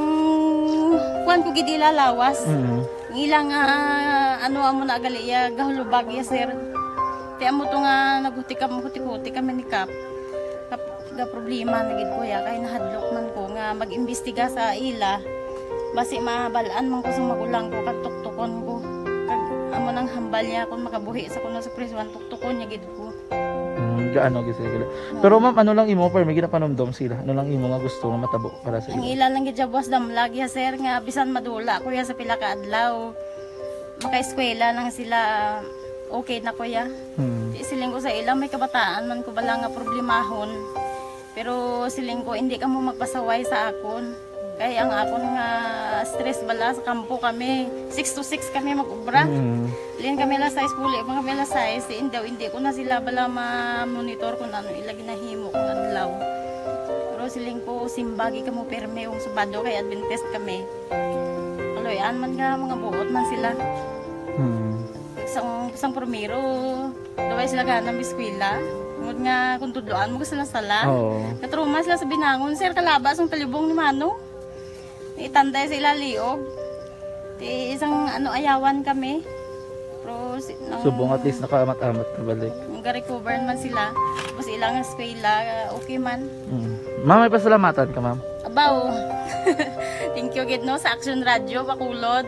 kuan ko gid ilalawas. Ilang ano amo na gali ya gahulubag ya sir. Ti amo to nga naghuti kami ni Kap. Ga problema na gid kuya kay nahadlok man ko nga mag-imbestiga sa ila. Basi mabalaan man ko sa magulang ko kag tuktukon ko. Kag amo nang hambal niya kung makabuhi sa kuno sa prison tuktukon niya gid ko. Gaano gid sila. Pero ma'am, ano lang imo per may ginapanomdom sila? Ano lang imo nga gusto nga matabo para sa Ang iyo? ilan lang gid jabwas damlag ya sir nga bisan madula kuya sa pila ka adlaw. Maka-eskwela lang sila okay na kuya. Di siling ko sa ila may kabataan man ko bala nga problemahon. Pero siling ko hindi ka mo magpasaway sa akon. Kaya ang akong nga stress bala sa kampo kami. 6 to 6 kami mag-ubra. Lin kami la size puli, mga kami la size. Hindi ko na sila bala ma-monitor kung ano ilagi na himo kung adlaw. Pero siling ko simbagi kamo perme yung Sabado kay Adventist kami. Kaloyan man nga mga buot man sila. Isang primero, daway sila ganang biskwila. Ngod nga kung tudloan mo sila sala. Katruma sila sa binangon, sir kalabas ang talibong ni Mano. Itanday sa ilaliog. Di isang ayawan kami. Pero Subong at least nakaamat-amat na balik. Ga-recover man sila. Tapos ilang eskwela, okay man. Ma'am, may pasalamatan ka, ma'am? Abaw. Thank you gid no sa Action Radio Bacolod.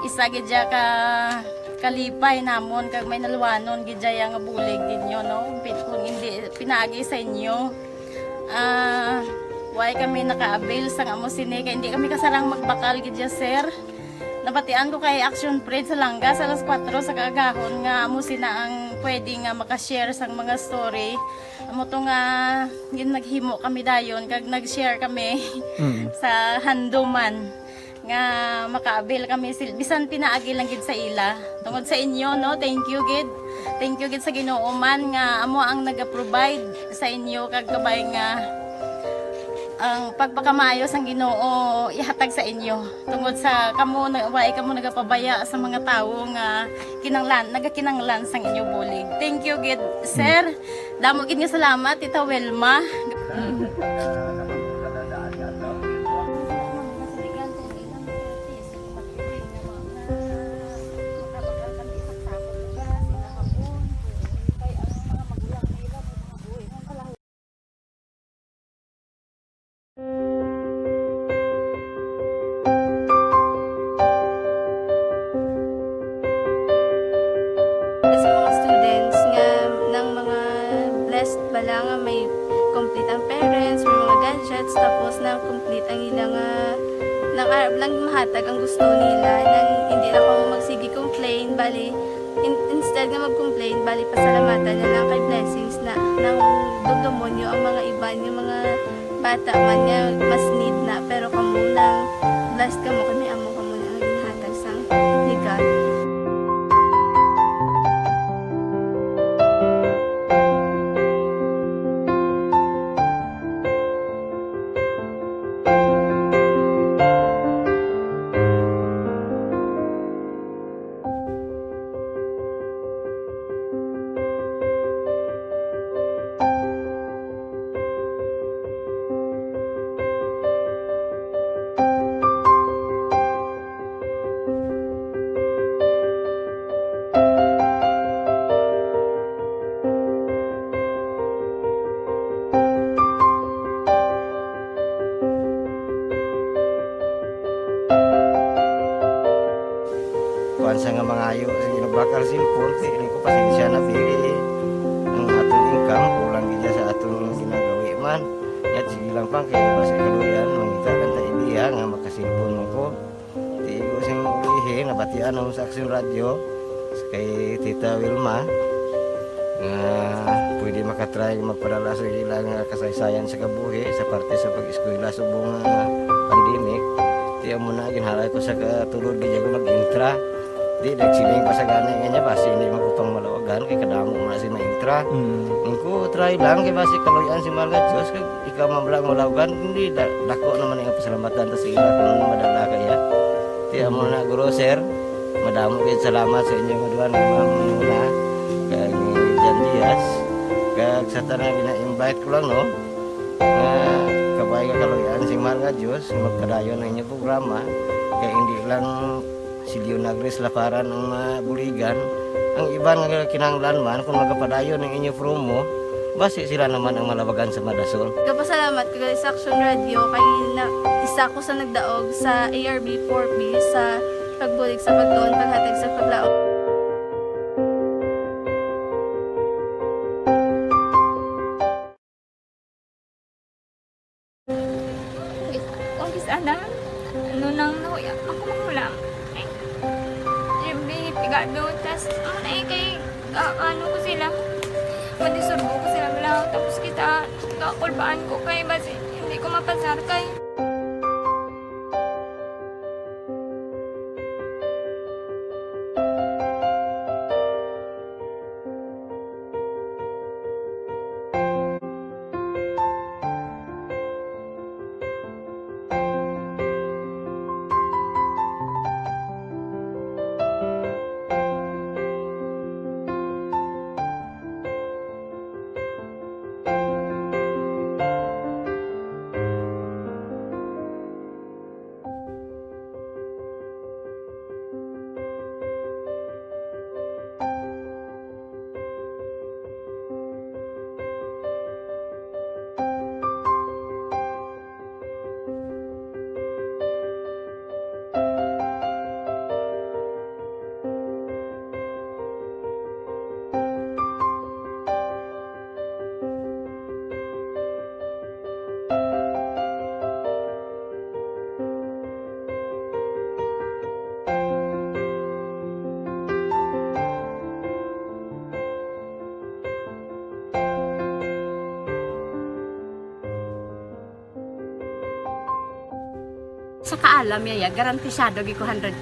Isa gid ja ka kalipay namon kag may naluwanon gid ja nga bulig ninyo no. Kung hindi pinagi sa inyo. Why kami naka-avail sa amo sine kay hindi kami kasarang magbakal gid ja sir. Nabatian ko kay Action Parade sa Langga sa alas 4 sa kagahon nga amo sina ang pwede nga makashare sang mga story. Amo to nga gin naghimo kami dayon kag nag-share kami sa handuman nga makaabil kami bisan pinaagi lang gid sa ila. Tungod sa inyo no, thank you gid. Thank you gid sa Ginoo man nga amo ang naga-provide sa inyo kag kabay nga ang pagpakamaayos ang Ginoo ihatag sa inyo tungod sa kamo nagapabaya sa mga tawo nga nagakinanglan sang inyo bulig. Thank you gid sir. Damo gid nga salamat Tita Welma. Sa mga students nga ng mga blessed bala nga may complete ang parents, may mga gadgets, tapos na complete ang ilang nang arab lang mahatag ang gusto nila nang hindi na ako magsigi complain bali instead nga mag-complain bali pasalamatan na lang kay blessings na nang dudumonyo ang mga iba yung mga bata man nga mas need na pero kamo nang blessed kamo kami amo kamo na ginhatag sang ni God. Sa nga mga ayo sa ginabakal cellphone kay ini ko pasensya na bili ang atong income kulang gid sa atong ginagawi man yat sige lang pang kay basta kaluyan mangita kan ta ideya nga makasilpon mo ko di ko sing ihi nabatian ang sa Action Radio kay Tita Wilma nga pwede makatry magpadala sa ilang kasaysayan sa kabuhi sa parte sa pag-eskwela subong pandemic tiya mo na ginhalay ko sa katulod gid ko mag-intra. Di nagsiling pa sa gana niya basi hindi magupang malawagan kay kadamo man si maintra. Ingko try lang kay basi kaloyan si Marga Diyos kay ikaw mablang malawagan hindi dako naman ang pasalamatan ta sa ila kung madala kaya. Ti amo na guro sir. Madamo kay salamat sa inyong duan Ma'am Nuna kay Jan Diaz. Kag sa tanan gina-invite ko lang no. Kabay ka kaloyan si Marga Diyos magkadayon ang inyong programa kay hindi lang si Leonagres laparan ng buligan ang iba nga kinanglan man kung magapadayon ng inyo promo basi sila naman ang malawagan sa Madason. Kapasalamat ko sa Action Radio kay isa ko sa nagdaog sa ARB 4B sa pagbulig sa pagtuon paghatag sa paglaom. Sana ano nang nahuya ako magulang pigado, tas kay ano ko sila madisurbo ko sila lang tapos kita kakulbaan ko kay basi hindi ko mapasar kay sa kaalam yaya garantisado gi ko 100%.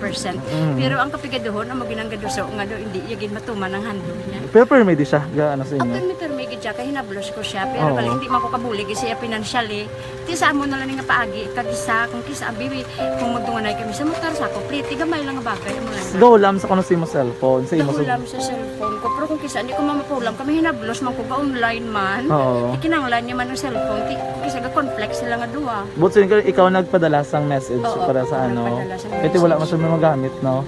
Pero ang kapigaduhon ang maginanggaduso nga do hindi yagin matuman ang handle niya. Pero permi di siya ga ano sa inyo. Apil mi permi gid siya kay hinablos ko siya pero bali hindi man ko kabuli gi siya financially. Ti sa amo na lang nga paagi kagisa kung kisa bibi kung magdunganay kami sa motor sa ko pliti gamay lang nga bagay mo lang. Go lam sa kuno sa imo cellphone sa imo. Ulam sa cellphone ko pero kung kisa hindi ko mamapulam kami hinablos man ko ga online man. Ikinanglan niya man ang cellphone ti kisa ga complex sila nga duwa. But so, ikaw nagpadala sang message para sa ano. Ito wala man siya magamit no.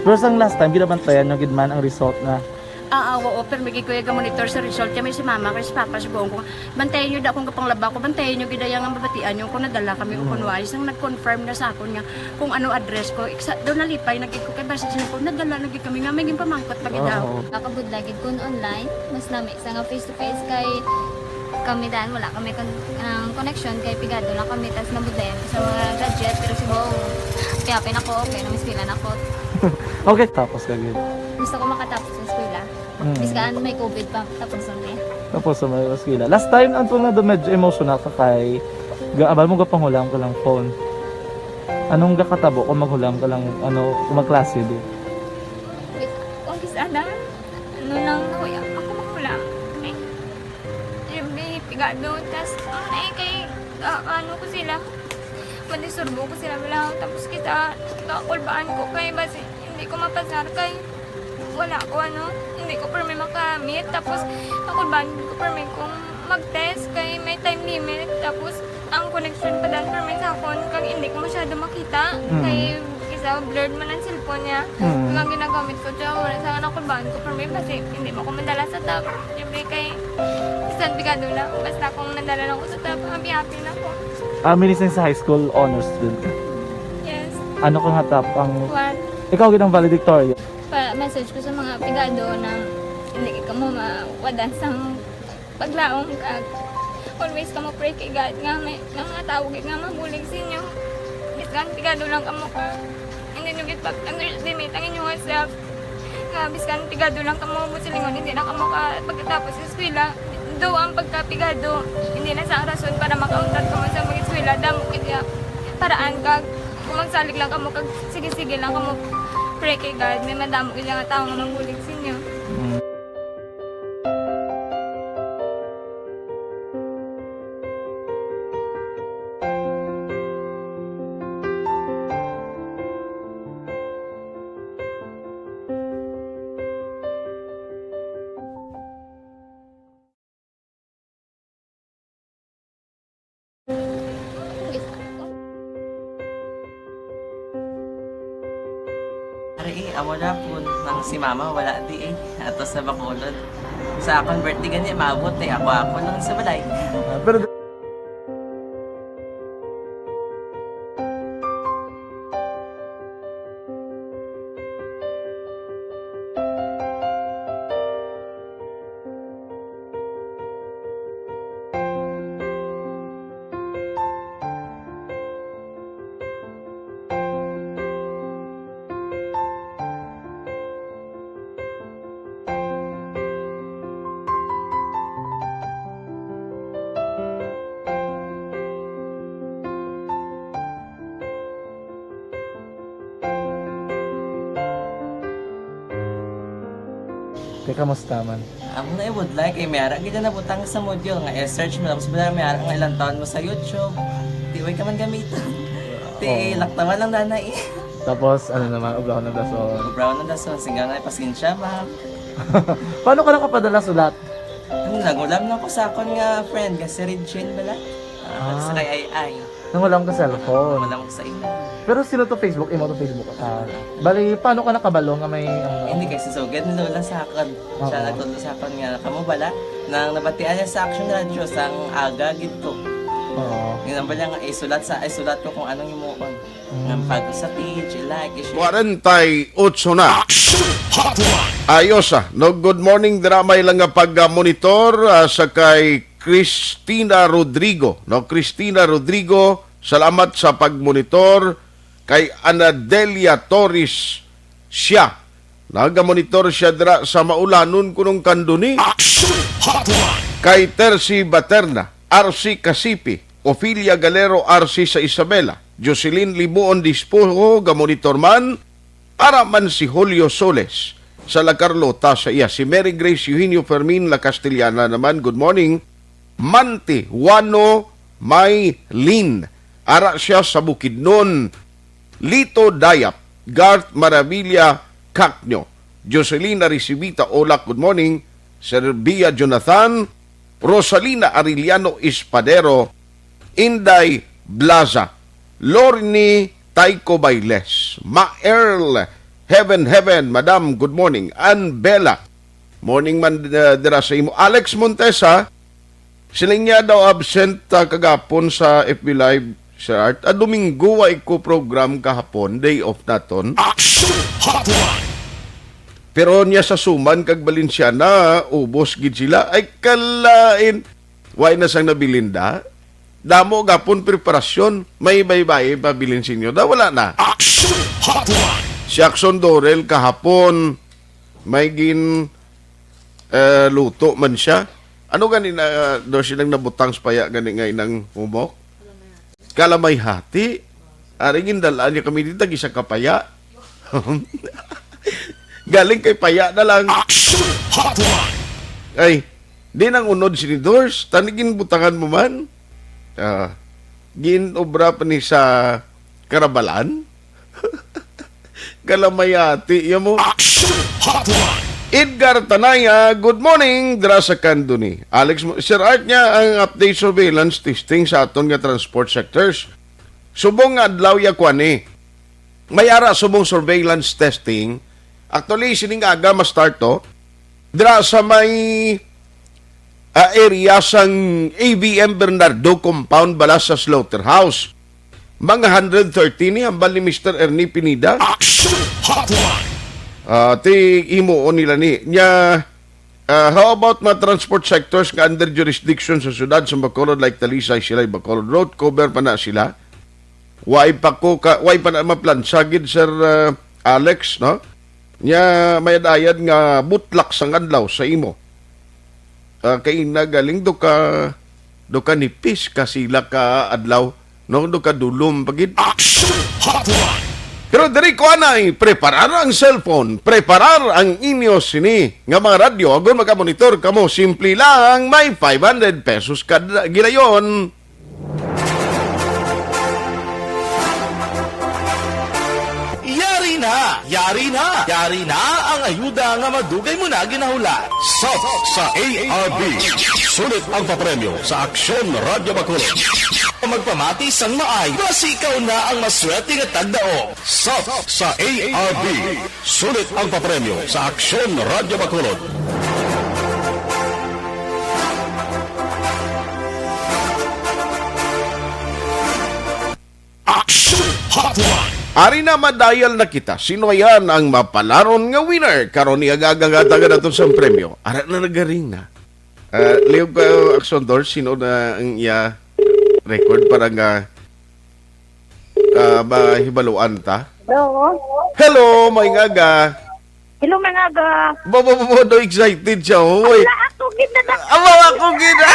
Pero sang last time ginabantayan no gid man ang result na. Oo, pero may kuya ga monitor sa result kami si mama kay si papa sa buong ko. Bantayan niyo da kung kapang laba ko, bantayan niyo gid ang babatian niyo kung nadala kami o kun wais nang nag-confirm na sa akon nga kung ano address ko. Do nalipay nagid ko kay basta sa ko nadala nagid kami nga may pamangkot pagid daw. kakabudlagid kun online mas nami sa nga face to face kay kami dahil wala kami connection kay pigado lang kami tas nabudlayan sa mga gadget pero si buong kayapin ako okay na miskilan ako. Okay, tapos kagid. Gusto ko makatapos sa eskwela. Biskaan may COVID pa tapos na. Tapos sa mga eskwela. Last time ang na do medyo emotional ka kay abal mo ga panghulam ka lang phone. Anong gakatabo kung maghulam ka lang ano kung magklase di? Kung kisana ano lang kuya ako makulang. May pigado tas kay ano ko sila madisurbo ko sila bilang tapos kita kakulbaan ko kay basi hindi ko mapasar kay wala ko ano hindi ko permi makamit tapos kakulbaan ko permi kung mag-test kay may time limit tapos ang connection pa dan permi sa phone kag hindi ko masyado makita kay isa blurred man ang cellphone niya ang ginagamit ko siya wala sa kakulbaan ko permi kasi hindi mo ko madala sa tab libre kay isang bigado lang basta kung nadala lang ko sa tab happy na ko. Minising sa high school honor student ka. Yes. Ano ka nga top ang What? ikaw gid ang valedictorian. Message ko sa mga pigado na hindi ka mo mawadan sang paglaong kag always ka mo pray kay God nga may nga tawag nga mabulig sa inyo. Biskan pigado lang ka mo ka. Hindi nyo git underestimate ang inyong self. Nga biskan pigado lang ka mo silingon hindi na ka mo ka pagkatapos sa eskwela. Do ang pagkapigado hindi na sa rason para makauntat ka mo sa mga eskwela damo kaya paraan kag kung magsalig lang ka mo kag sige-sige lang ka mo pray kay God may madamo kaya nga tao nga mangbulig sa inyo. Ari, amo na po nang si mama wala di ato sa Bacolod. Sa akong birthday gani maabot ako lang sa balay. Pero Kaya kamusta man? Ako na would like ay mayara gid na butang sa module nga i-search mo tapos bala mayara nga ilang taon mo sa YouTube. Di way ka man gamitan. Ti laktawan lang nanay. Tapos, ano naman, ublaw ng dason. Brown na dason singa nga pasensya ma'am. Paano ka nakapadala sulat? Nagulam na ko sa akon nga friend nga si Regine bala. Sa kay ay. Nang wala ka cellphone. Wala ko sa imo. Pero sino to Facebook? Imo to Facebook account. Bali, paano ka nakabalo nga may... Hindi kasi sugad ni Lola sa akon. Siya nagtulong sa akon nga kamo bala nang nabatian niya sa Action Radio sang aga gito. Oo. Yung namba niya nga isulat ko kung anong imuon. Nang pag sa page, i-like, i-share. 48 na. Ayos no, good morning dramay lang nga pag-monitor sa kay Cristina Rodrigo. No, Cristina Rodrigo, salamat sa pag-monitor. Kay Anadelia Torres siya. Naga-monitor siya dira sa Maulanon kunong kanduni. Kay Tercy Baterna, RC Casipi, Ophelia Galero, RC sa Isabela, Jocelyn Libuon Dispoho, ga-monitor man, para man si Julio Soles sa La Carlota sa iya. Si Mary Grace Eugenio Fermin La Castellana naman, good morning. Mante Wano Maylin, ara siya sa Bukidnon. Lito Dayap, Garth Maravilla Cacnyo, Jocelyn Arisibita Olak, good morning. Serbia Jonathan, Rosalina Ariliano Espadero, Inday Blaza, Lorni Taiko Bailes, Maerl Heaven, Madam, good morning. Ann Bella, morning man dira sa imo. Alex Montesa, siling niya daw absent kagapon sa FB Live sa Art. Domingo ay ko program kahapon, day off naton. Pero niya sa Suman kag Balenciana, ubos gid sila. Ay kalain. Why na sang nabilinda? Damo gapon preparasyon. May baybay pabilin sinyo. Da wala na. Si Action Dorel kahapon may gin luto man siya. Ano gani na do silang nabutang spaya gani nga inang humok? Kalamay hati. Ari gin dalaan niya kami dito gisa kapaya. Galing kay paya na lang. Ay, di nang unod si Dors. Tanigin butangan mo man. Ginobra pa ni sa Karabalan. Kalamayati. Yan mo. Edgar Tanaya, good morning. Dira sa Kanduni. Alex, Sir Art niya ang update surveillance testing sa aton nga transport sectors. Subong nga adlaw ya kwani. May ara subong surveillance testing. Actually, sining aga ma-start to. Dira sa may area sang ABM Bernardo compound bala sa slaughterhouse. Mga 130 ni hambal ni Mr. Ernie Pinida. Ti imo o nila ni. How about mga transport sectors nga under jurisdiction sa syudad sa Bacolod like Talisay sila, Bacolod Road, cover pa na sila. Why pa na maplansa gid Sir Alex, no? Nya may dayad nga butlak sang adlaw sa imo. Kay nagaling do ka nipis kasila ka adlaw, no, do ka dulom pagid. Pero diri ko anay preparar ang cellphone, preparar ang inyo sini nga mga radyo agon magamonitor kamo, simple lang may 500 pesos kada gilayon. Yari na ang ayuda nga madugay mo na ginahula. Sa ARB. Sulit ang papremyo sa Aksyon Radio Bacolod. Magpamati sang maay, basi ikaw na ang maswerte nga tagdao. Sa ARB. Sulit ang papremyo sa Aksyon Radio Bacolod. Action Hotline. Ari na madayal na kita. Sino yan ang mapalaron nga winner? Karon niya gagagataga na ito sa premyo. Ara na nagaring na. Leo Action Door, sino na ang iya record para nga mahibaluan ta? Hello? Hello, may ngaga. Hello, mga ga. Do excited siya. Hoy. Wala ako gina. Ako gina.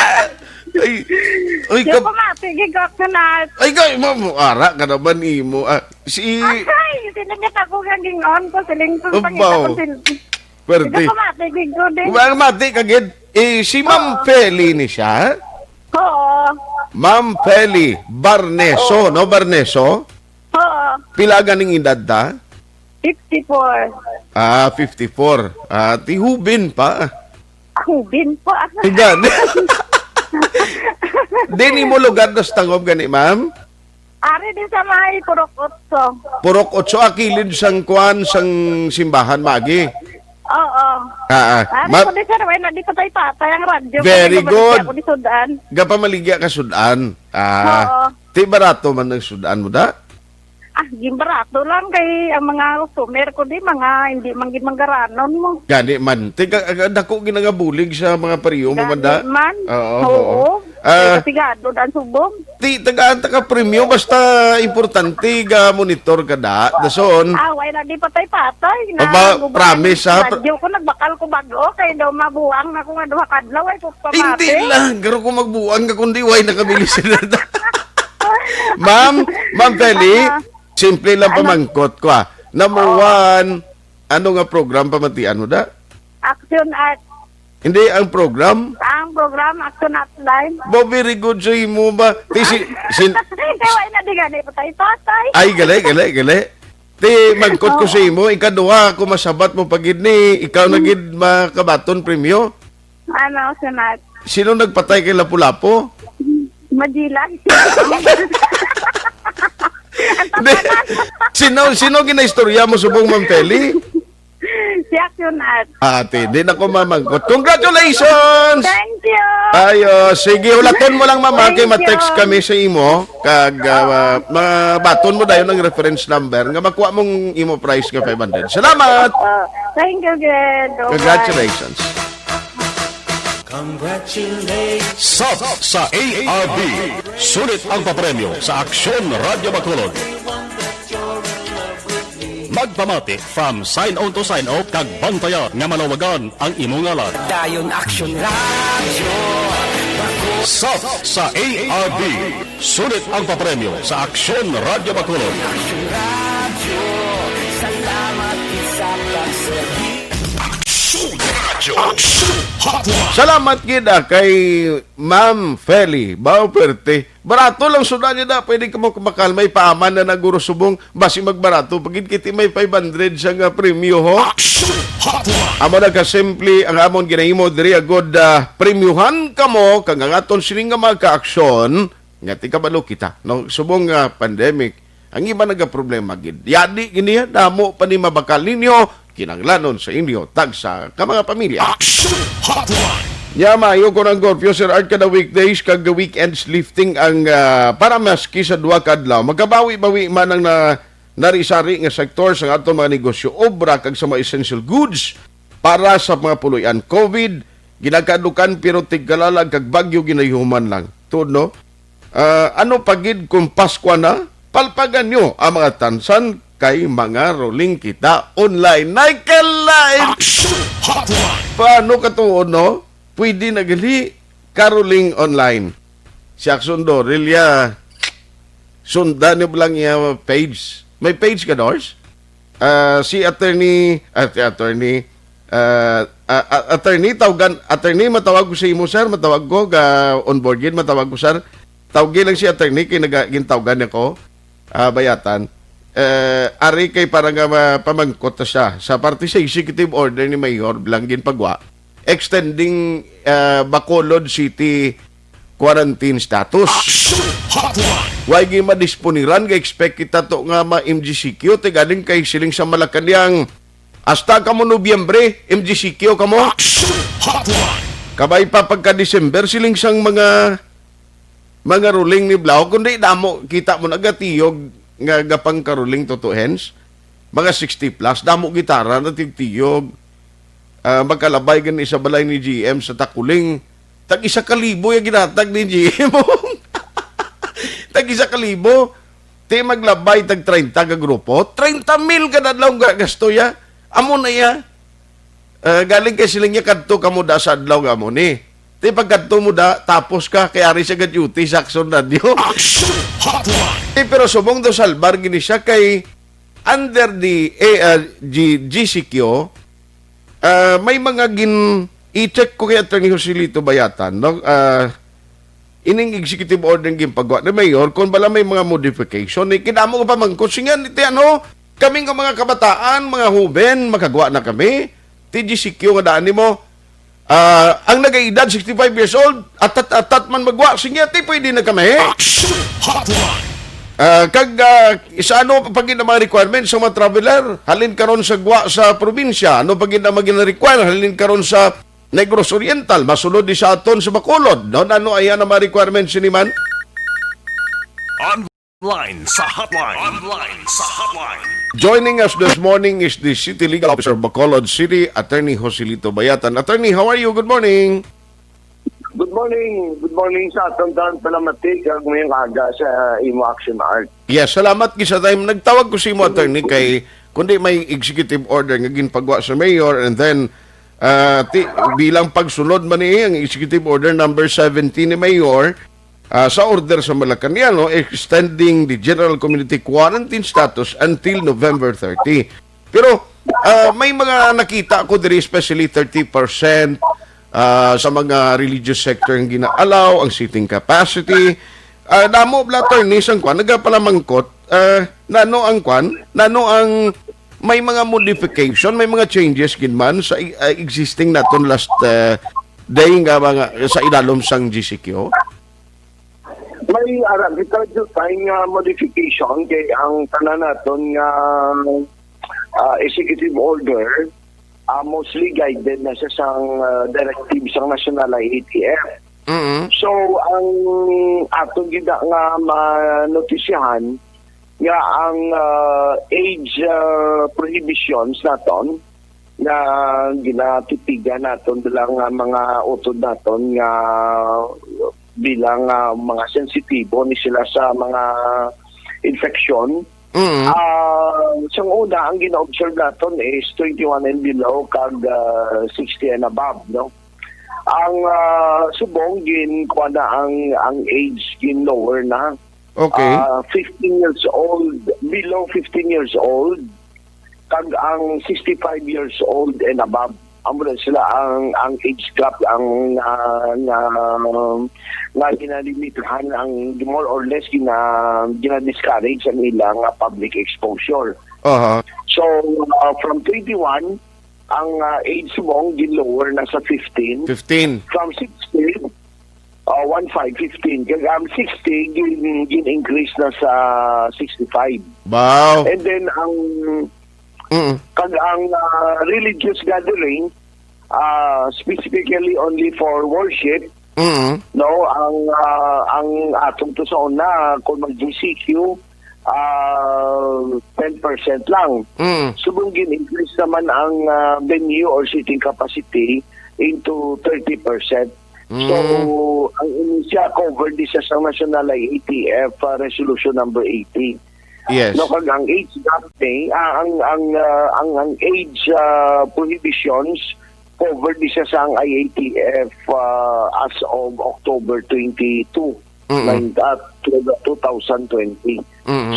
Ay, Yung sige ko na. Ay, ara ka naman imo. Ay, sinagit ako kaging on ko. Siling ko pangita ko Pwerte. Kamati, gigo din. Ang mati kagid. Si Ma'am Feli ni siya. Oo. Ma'am Feli Barneso, no? Barneso? Oo. Pila ganing edad ta? 54. 54. Tihubin pa. Hubin po. Gan. Dini mo lugar dos tangob gani, ma'am? Ari din sa may Purok 8. Purok 8 akilid sang kuan sang simbahan magi. Oo. Ari Ma- ko din sa raway na di patay patay ang radyo. Very Kasi good. Ako di sudan. Gapamaligya ka sudan. Oo. Ti barato man ng sudan mo da? Gimbarato lang kay ang mga customer ko di mga hindi manggaranon mo. Gani man. Ti dako ginagabulig sa mga pariyo mo man da? Gani man. Oo. Kasigado dan subong. Ti tagaan ta ka premyo basta importante ga monitor ka da. Dason. Away na di patay-patay. Aba, promise, ha? Radyo ko nagbakal ko bago kay daw mabuang na ko nga duha kadlaw ay pagpamati. Hindi lang. Garo ko magbuang ka kundi way nakabili sila da. Ma'am Feli, simple lang pamangkot ko Number one, ano nga program pamatian mo da? Action at Hindi ang program. ang program Action at Line. Bo, very good sa imo ba? Kaya na di gani patay-patay. Ay, gali. Ti, magkot ko sa imo, ikaduha, kung masabat mo pagid ni, ikaw nagid makabaton premyo. Ano, sunat? Sino nagpatay kay Lapu-Lapu? Madilan. Sino ginaistorya mo subong Ma'am Feli? Si Action at. Ate, di na ko mamangkot. Congratulations! Thank you. Ayo, sige, ulaton mo lang mama, kay Thank ma-text you. kami sa imo, kag mabaton mo dayon ng reference number, nga makuha mong imo price ka 500. Salamat! Thank you, Ged. Congratulations! Sub sa ARB. Sulit ang papremyo sa Aksyon Radio Bacolod. Magpamati from sign on to sign off kag bantayan nga malawagan ang imong ngalan. Dayon Action Radio. Sub sa ARB. Sulit ang papremyo sa Aksyon Radio Bacolod. Salamat sa pagserbi. Salamat gida kay Ma'am Feli Bauperte. Barato lang sudan niya da. Pwede ka mo kumakal. May paaman na naguro subong. Basi magbarato. Pagid kiti may 500 sa nga premyo ho. Amo na kasimple ang amon ginahimo diri agod premyuhan kamo kang ang aton sining nga magka-aksyon nga ti kabalo kita. No, subong pandemic. Ang iba nagaproblema gid. Yadi gini damo pa ni mabakal ninyo kinanglanon sa inyo tag sa ka mga pamilya. Mayo ko ng Gorpio, Sir Art, kada weekdays, kag weekends lifting ang para maski sa duwa kadlaw. Magkabawi-bawi man ang narisari nga sektor sa ato mga negosyo, obra, kag sa mga essential goods para sa mga puluyan. COVID, ginakadukan pero tigkalalag kag bagyo ginayhuman lang. Tudno, ano pagid kung Pasko na, palpagan nyo ang mga tansan kay mga rolling kita online. Nike-live! Paano katuon, no? Pwede nagali karoling online. Si Action Dorilya, sundan niyo lang yung page. May page ka, Dors? Si attorney, matawag ko sa imo, sir. Matawag ko, on board yun, matawag ko, sir. Tawagin lang si attorney, kinatawagan niya ko, bayatan. Ari kay para nga pamangkot siya sa parte sa executive order ni Mayor Blangin Pagwa extending Bacolod City quarantine status. Why gi madisponiran ga expect kita to nga ma-MGCQ te galing kay siling sa Malacañang hasta kamo Nobyembre MGCQ kamo. Kabay pa pagka December siling sang mga ruling ni Blau kundi damo kita mo nagatiyog nga gapang karuling totohens mga 60 plus damo gitara na tigtiyog magkalabay gan isa balay ni GM sa takuling tag 1,000 yung ginatag ni GM tag 1,000 ti maglabay tag 30 ka grupo 30,000 kada adlaw gasto ya amo na ya galing kay siling niya kadto kamo da sa adlaw gamo ni ti pagkadto mo da tapos ka kay ari sa duty sa Action Radio. Pero subong daw salbar gini siya kay under the GCQ may mga i-check ko kay Attorney Joselito Bayatan, no? Ining executive order ng gimpagawa ni Mayor, kung bala may mga modification, kinamo ko pa mangkusingan, iti ano, kaming mga kabataan, mga huben, makagawa na kami, TGCQ nga daan mo, ang nag-edad 65 years old, atat man magwa, sige, pwede na kami. Action Hotline. Isa ano pag na mga requirements sa mga traveler, halin karon sa gwa sa probinsya, ano pag na mga require, halin karon sa Negros Oriental, masunod di sa aton sa Bacolod, no? Ano ayan ang mga requirements ni man? Online sa hotline. Online sa hotline. Joining us this morning is the City Legal Officer of Bacolod City, Attorney Joselito Bayatan. Attorney, how are you? Good morning. Good morning. Good morning sa atong taon palamatik ang ngayong aga sa Imo Action Art. Yes, salamat kisa time. Nagtawag ko si mo, Attorney, kay kundi may executive order nga ginpagawa sa Mayor, and then bilang pagsunod man ang executive order number 17 ni Mayor sa order sa Malacanang, extending the general community quarantine status until November 30. Pero may mga nakita ko diri, especially 30% sa mga religious sector ang gina-allow, ang seating capacity. Damo Attorney sang kwan nagapalamangkot nano ang may mga modification, may mga changes ginman sa existing naton last day nga mga sa ilalom sang GCQ. May kita jud nga modification kay ang tanan naton nga executive order mostly guided na sa sang directive sang National IATF. So ang atong gida nga manotisyahan nga ang age prohibitions naton na ginatitigan naton bilang mga utod naton nga bilang mga sensitibo ni sila sa mga infection. Sa una, ang gina-observe naton is 21 and below kag 60 and above, no? Ang subong kuha na ang age lower na. Okay. 15 years old, below 15 years old, kag ang 65 years old and above. Amo sila ang age gap ang ginalimitahan ang more or less gina-discourage ang ilang public exposure. So from 21 ang age subong gin-lower na sa 15. From 16 15. Kaya ang 60 gin-increase na sa 65. Wow. And then ang religious gathering specifically only for worship, no, ang atong to sa una kung mag-GCQ 10% lang. Subong gin-increase naman ang venue or seating capacity into 30%. So, ang siya covered isa sa National IATF Resolution number 80. Yes. No, kag ang age gap ang age prohibitions covered isa sa ang IATF as of October 22, 2020.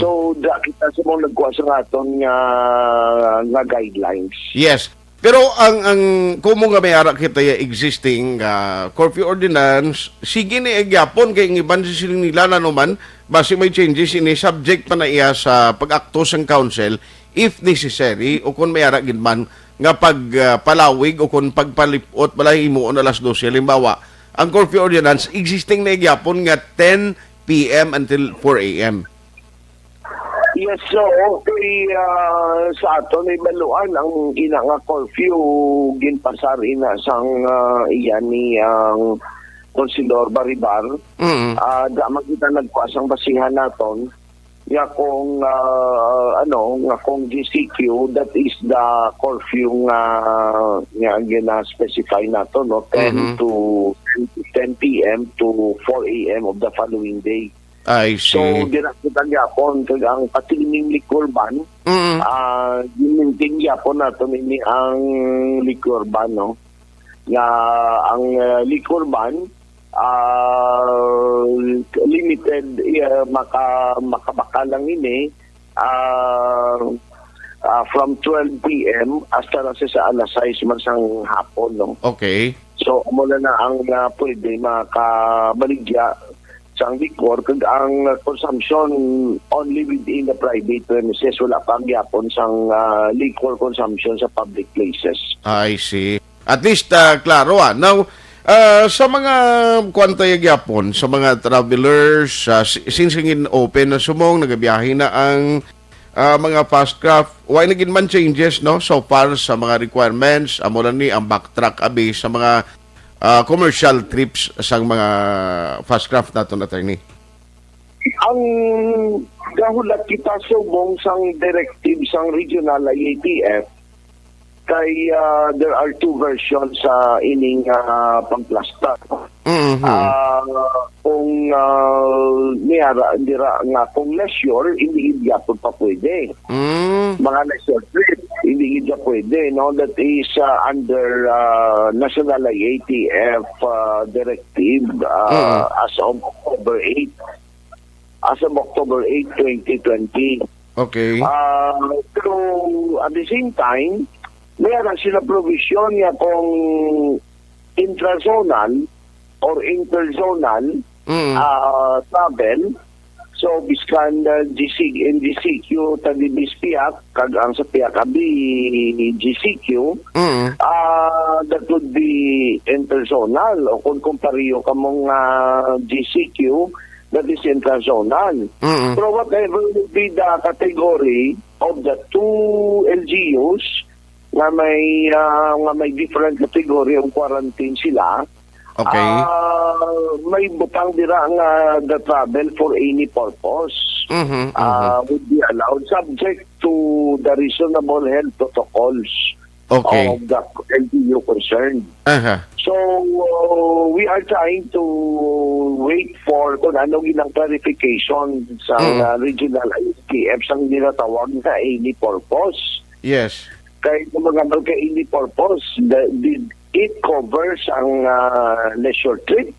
So, kita sa mga nagkuha sa aton nga guidelines. Yes. Pero ang kung nga may ara kita ya existing curfew ordinance, sige niegyapon kay iban siling nila na naman base may changes ini subject pa na iya sa pag-akto sang council if necessary o kung may ara gid man nga pagpalawig o kung pagpalipot balay himuon alas 12 halimbawa ang curfew ordinance existing na egyapon nga 10 PM until 4 AM. Yes, so okay, sa aton ay baluan ang ina nga curfew ginpasar ina sang iyan ni ang Consilor Baribar. Da makita nagkuasang basihan naton ya kung kung GCQ, that is the curfew nga gina-specify nato, no, 10 to 10 PM to 4 AM of the following day. I see. So, dinakita gyapon kag ang patining liquor ban, ginintin gyapon nato ini ang liquor ban, no. Nga ang liquor ban limited makabaka lang ini from 12 p.m. hasta na sa alas 6 man sang hapon, no? Okay. So, mula na ang pwede makabaligya sa likor, kag ang consumption only within the private premises, wala pang yapon sang liquor consumption sa public places. I see. At least, klaro Now, sa mga kwantay gyapon, sa mga travelers, since ngin open na sumong, nagabiyahe na ang mga fast craft, why naging man changes, no? So far sa mga requirements, amo na ni ang backtrack abi sa mga commercial trips sa mga fast craft nato, attorney. Ang gahulat kita subong sang directive sang regional IATF kay there are two versions sa ining pangplasta. Kung dira nga kung leisure, hindi gyapon pa pwede. Mga leisure trip, hindi gyapon pwede, no? That is under National IATF directive as of October 8. As of October 8, 2020. Okay. Pero at the same time, mayroon sila provision niya kung intrazonal or interzonal travel. So, biskan GCQ tadibis piyak, kag ang sa piyak abi GCQ, that would be interzonal. O kung kumpariyo ka mong GCQ, that is interzonal. Pero whatever would be the category of the two LGUs, nga may different category of quarantine sila. Okay. May butang dira nga the travel for any purpose would be allowed subject to the reasonable health protocols of the LGU concerned. So we are trying to wait for kung ano ginang clarification sa regional IATF sang ginatawag na any purpose. Yes. Kaya kung magamal ka any purpose, it covers ang leisure trip.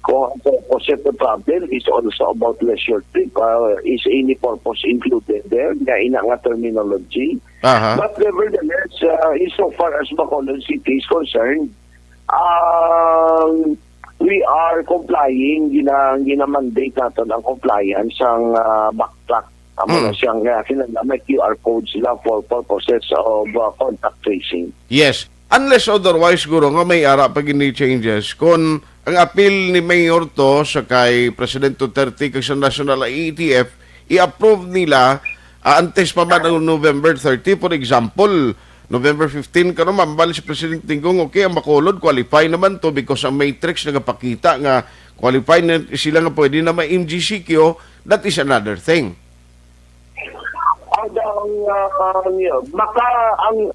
Kung ang purpose of travel is also about leisure trip, is any purpose included there, na ina nga terminology. But nevertheless, insofar as Bacolod City is concerned, we are complying, ginamandate natin ang compliance ang backtrack. Amo na siyang may QR code sila for purposes of contact tracing. Yes. Unless otherwise, guro, nga may ara pag ini changes. Kung ang appeal ni Mayor to sa kay President Duterte kay sa National IATF, i-approve nila antes pa man ang November 30. For example, November 15 karon mambal si President Tingkong, okay, ang Bacolod qualify naman to because ang matrix nagapakita nga qualify na sila nga pwede na may MGCQ. That is another thing. Baka ang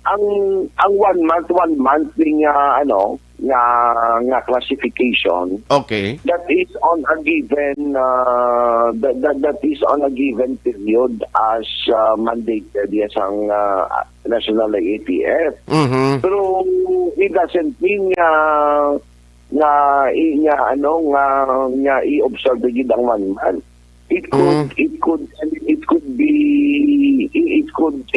1 month ning nga classification. Okay. That is on a given that is on a given period as mandated yes ang National IATF. Pero it doesn't mean nga i-observe gid ang 1 month. It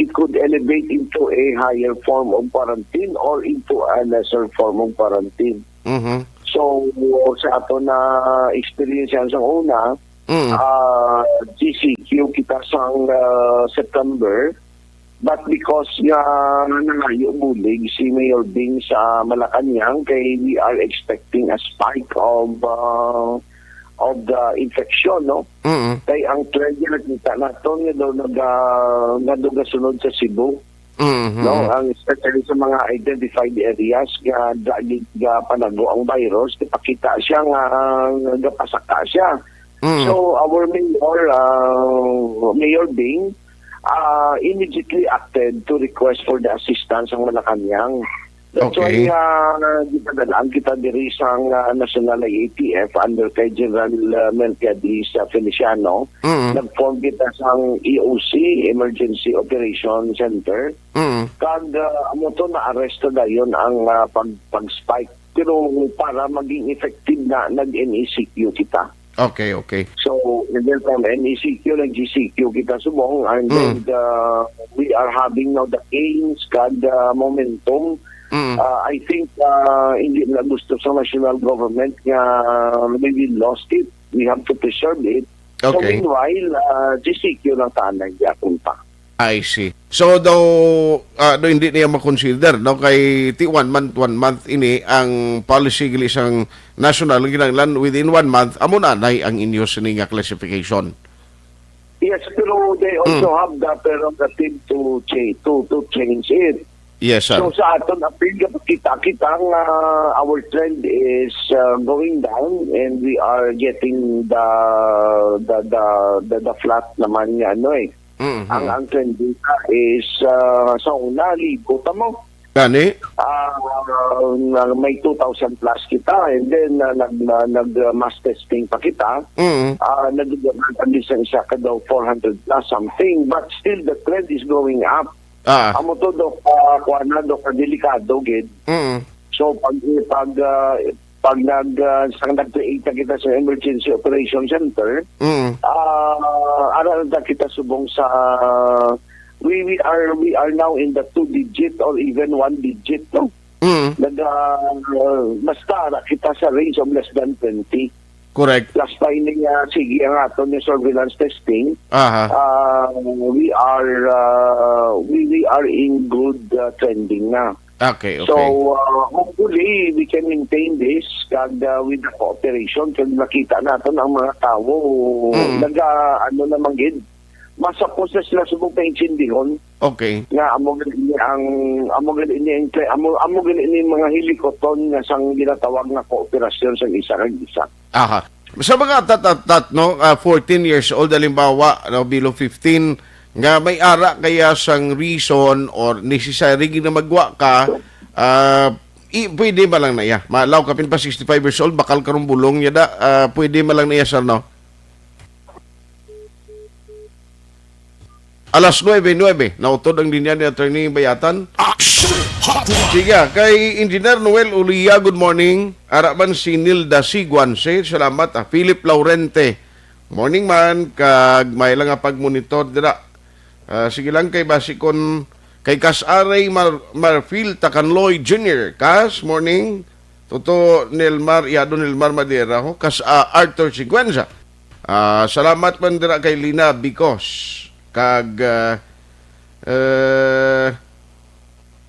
could elevate into a higher form of quarantine or into a lesser form of quarantine. So sa ato na experience yan sa una, GCQ kita sang September, but because nangayo bulig si Mayor Bing sa Malacanang, kay we are expecting a spike of the infection, no? Kay ang trend na nakita natin nga daw nagasunod sa Cebu. No, ang especially sa mga identified areas nga panago ang virus, ipakita siya nga nagapasaka siya. So our Mayor Bing immediately acted to request for the assistance ng Malacanang. That's why gipadalaan kita diri sang National IATF under kay General Melquiades Feliciano. Nag-form kita sang EOC, Emergency Operation Center. Kag amo to na-arresto dayon ang pag-spike. Pero para maging effective na nag-NECQ kita. Okay, okay. So, and then from NECQ, nag-GCQ kita subong, and then we are having now the gains, momentum. I think hindi na gusto sa national government nga maybe lost it. We have to preserve it. So Okay. meanwhile, GCQ lang tanay yapon pa. I see. So though hindi niya makonsider no kay ti 1 month ini ang policy gili isang national ginanglan within 1 month amo na nay ang inyo sini nga classification. Yes, pero they also have the prerogative to change it. Yes, sir. So sa aton apil kita nga our trend is going down and we are getting the flat naman nga ano eh. Ang trend dito is sa una libo tamo. Gani? May 2,000 plus kita and then nag mass testing pa kita. Nag isa ka daw 400 plus something but still the trend is going up. Amo to do kuana do delikado gid. So pag nag-create kita sa emergency operation center, aral na kita subong sa we are now in the 2 digit or even 1 digit no. Basta kita sa range of less than 20. Correct. Last pa ini sige ang aton yung surveillance testing. We are in good trending na. Okay. So hopefully we can maintain this with the cooperation kung nakita natin ang mga tao naman gid masapos na sila subong paintindihan. Okay. Nga amo gani ini mga hilikoton nga sang ginatawag na kooperasyon sa isa kag isa. Aha. Sa mga tatat no 14 years old halimbawa no below 15 nga may ara kaya sang reason or necessary na magwa ka pwede ba lang na iya malaw kapin pa 65 years old bakal karong bulong yada pwede ba lang na iya sir no alas 9:09 nautod ang linya ni Attorney Bayatan. Sige, kay Engineer Noel Ulia, good morning. Araban si Nilda Siguanse, salamat. Philip Laurente, morning man. Kag may lang nga pag-monitor dira. Sige lang kay basikon kay Kas Aray Marfil Tacanloy Jr. Kas, morning. Toto Nelmar, Iado Nelmar Madera ho. Kas Arthur Siguenza. Salamat man dira kay Lina Bicos. Kag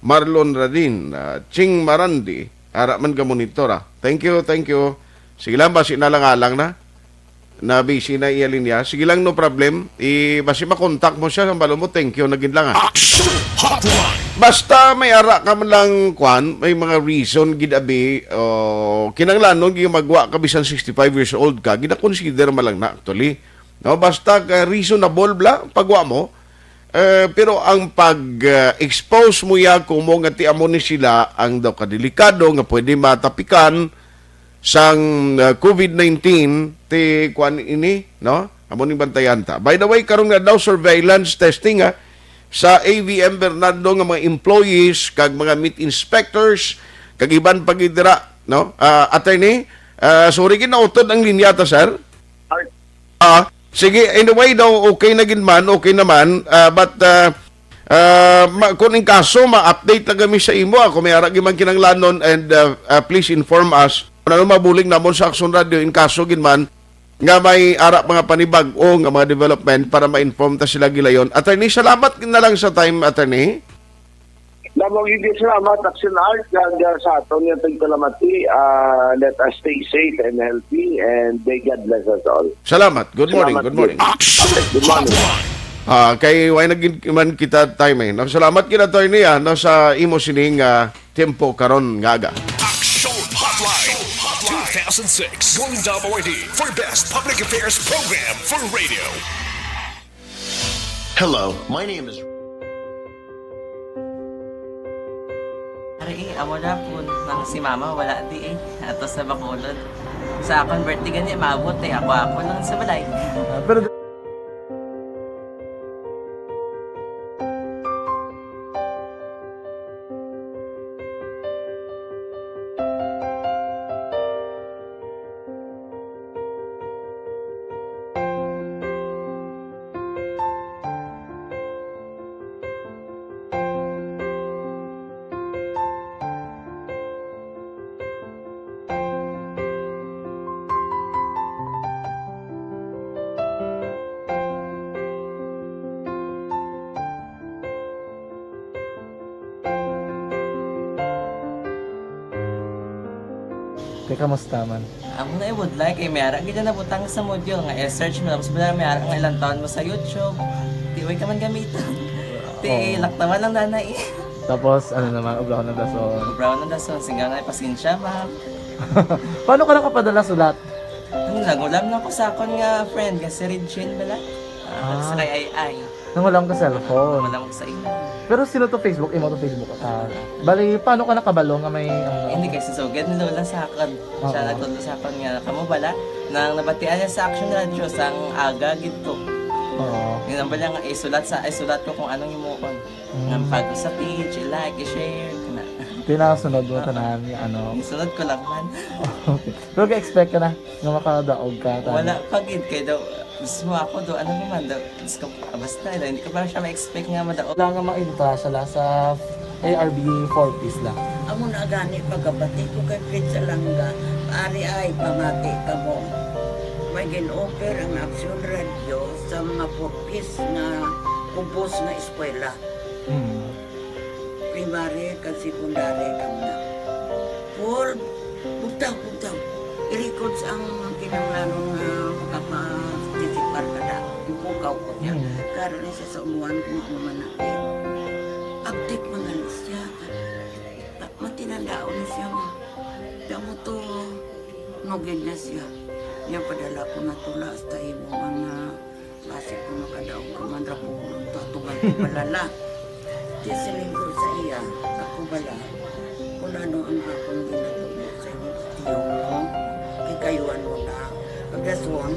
Marlon Radin, Ching Marandi, ara man ka monitora. Thank you. Sige lang, basi na lang alang na busy na iyalin niya. Sige lang, no problem. Basi makontak mo siya, sambalo mo, thank you, nagin lang Basta may ara ka man lang, may mga reason, gidabi, kinanglanon, magwa ka bisan 65 years old ka, gina-consider man lang na, actually. No, basta reasonable bla pagwa mo. Pero ang pag-expose mo ya kung mo nga ti amo ni sila ang daw kadelikado nga pwede matapikan sang COVID-19 ti kwan ini no amo ni bantayan ta. By the way karon nga daw surveillance testing sa AVM Bernardo nga mga employees kag mga meat inspectors kag iban pagidira no attorney sorry ginautod ang linya ta sir. Sige, anyway daw, okay na ginman, okay naman. But, kung in kaso, ma-update na kami sa imo. Kung may arag man kinanglanon and please inform us. Kung ano mabuling namon sa Action Radio, in kaso ginman, nga may ara mga panibag o nga mga development para ma-inform ta sila gilayon. Attorney, salamat na lang sa time, attorney. Namang hindi salamat, Action Art, sa aton yung tagkalamati. Let us stay safe and healthy and may God bless us all. Salamat. Good morning. Good morning. Kay way naging man kita time no. Salamat kita attorney no sa imo sining tempo karon nga aga. Action Hotline 2006 going WID for Best Public Affairs Program for Radio. Hello, my name is Amo na po nang si mama wala di atos na Bacolod. Sa akong birthday ganyan maabot ako lang sa balay. Pero Kaya kamusta man? Amo na would like kay mayara gid na butang sa module nga search mo tapos bala mayara nga ilang taon mo sa YouTube. Tiway ka man gamitan. Ti laktaman lang nanay. Tapos, ano naman, ubra ko ng dason. Brown na dason singga nga pasensya ma'am. Paano ka nakapadala sulat? Nagulam na ko sa akon nga friend kasi Regine bala. Sa kay ay. Nang walang ka cellphone. Wala mo sa ina. Pero sino to Facebook? Imo to Facebook ka. Bali, paano ka nakabalo nga may... Hindi kasi so good na lola sa akon. Siya nagtudlo sa akon nga kamo bala nang nabatian niya sa Action Radio sang aga gid ko. Oo. Yun ang bala nga isulat ko kung anong imuon. Nga pag sa page, i-like, i-share kana. Tinasunod mo tanan yung ano. Isunod ko lang man. Okay. Pero ka-expect ka na nga makadaog ka. Wala pagid kay daw gusto mo ako do ano naman daw gusto ko basta hindi ko pa siya ma-expect nga madaog. Wala nga maibita siya sa ARB 40s lang. Amo na gani pagkabati ko kay Prince Alanga, ari ay pamati ka mo. May gin-offer ang Action Radio sa mga purpose na compose na eskwela. Primary kag secondary kam na. For butaw. I-record sa ang kinanglanon nga makapa-disipar ka na. Ipukaw ko niya. Karoon siya sa umuan kung ako manakit. Update mga siya. Matinandao na siya mo. Damo to, nugid na siya. Niya padala ko na tula hasta imo mga base ko nakadaog ka man rapulong to atugan ko balala. Di siling ko sa iya, ako bala. Kung ano ang akong ginatulog sa iyo, tiyo mo, kay kayuan mo na. Pagdason,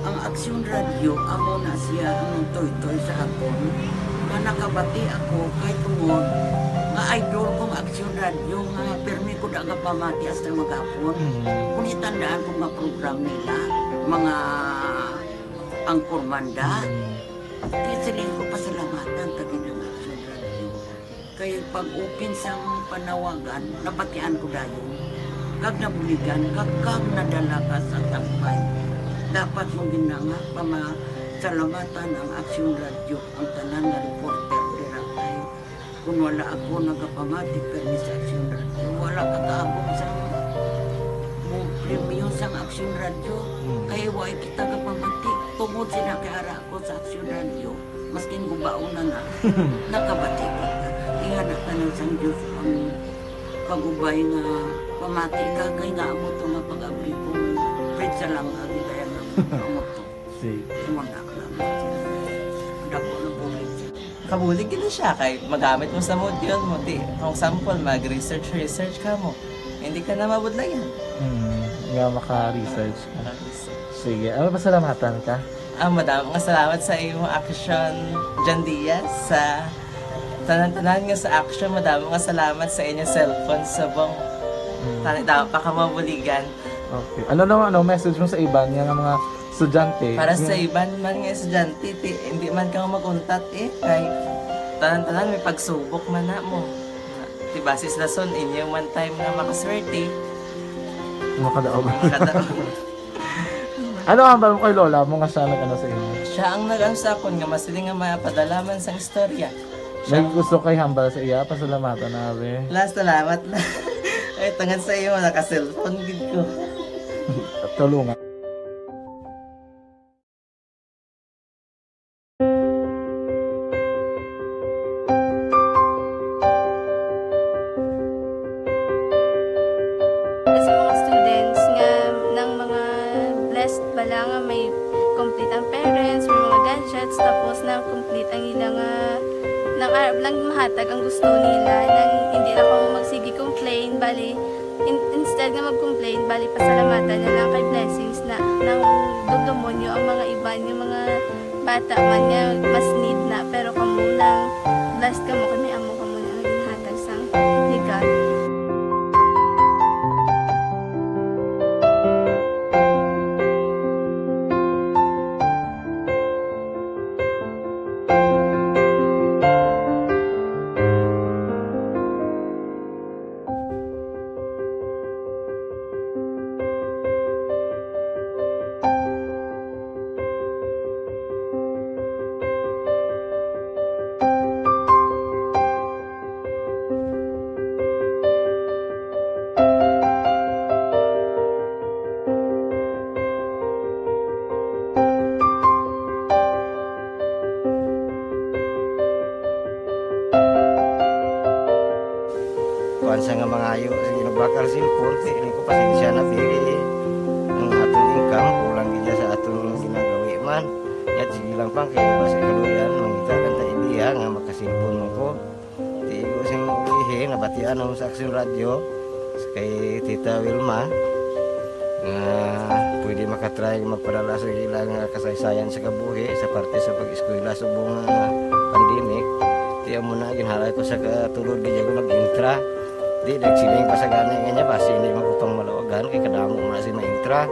ang Action Radio, amo na siya ang toy-toy sa akon. Nga nakabati ako kay tungod nga idol kong Action Radio nga permi ko daga pamati hasta magapon. Kung itandaan ko nga program nila, mga angkor manda, kisiling ko pasalamatan tagin ang Action Radio. Kaya pag-open sa panawagan, nabatian ko dayon. Kag nabuligan, kag nadala ka sa tampay. Dapat mong ginanga pamasalamatan ang Action Radio, ang tanan na reporter direktay. Kung wala ako nagapamati permi sa Action Radio, wala kakaabot sa premium sa Action Radio. Kaya wala kita kapamati. Tungod sila kaya ako sa Action Radio, maskin gubaunan na, nakabati ka. Ihanap ka ng San Diyos ang pagubay nga pamati ka, kaya nga mo ito nga pag-abri ko. Fred sa lang, agigaya nga mo ito. Sumundak lang. Dako na po Kabulig gina siya kay magamit mo sa module mo. Di, kung sample, mag-research ka mo. Hindi ka na mabudlayan. Nga maka-research ka. Sige, ano pasalamatan ka? Madaming salamat sa iyong Action Jan Diaz sa tanan-tanan nga sa Action. Madaming salamat sa inyong cellphone sa bong tanan pa ka mabuligan. Okay. Ano message mo sa iban nga mga estudyante? Para sa iban man nga estudyante, hindi man ka maguntat kay tanan-tanan may pagsubok man na mo. Diba sis Lason, inyong one time nga makaswerte. Makadaog. Ano ang mo kay Lola mo nga siya nag-ano sa inyo? Siya ang nag-ano sa akon nga masiling nga mapadalaman sa istorya. May gusto kay hambal sa iya, pasalamatan na be. Last salamat na. Ay, tangan sa iyo, naka-cellphone gid ko. Tulungan. Sa mga students nga ng mga blessed bala nga may complete ang parents, may mga gadgets, tapos na complete ang ilang lang mahatag ang gusto nila nang hindi na ako magsigi complain bali instead nga mag-complain bali pasalamatan na lang kay blessings na nang dudumonyo ang mga iba yung mga bata man nga mas need na pero kamo nang blessed kamo kami amo kamo na ang ginhatag sang ni God. kuan sa nga mga ayo sa ginabakal cellphone kay ini ko pasensya na bili ang atong income kulang gid sa atong ginagawi man yat sige lang pang kay basta kaluyan mangita kan ta ideya nga makasilpon mo ko di ko sing ulihi nabatian ang sa Aksyon Radio kay Tita Wilma nga pwede makatry magpadala sa ilang kasaysayan sa kabuhi sa parte sa pag-eskwela subong pandemic. Tiya mo na ginhalay ko sa katulod gid ko mag-intra. Di nagsiling pa sa gani nga base hindi magupang maluwagan kay kadamo mo na si ma-intra.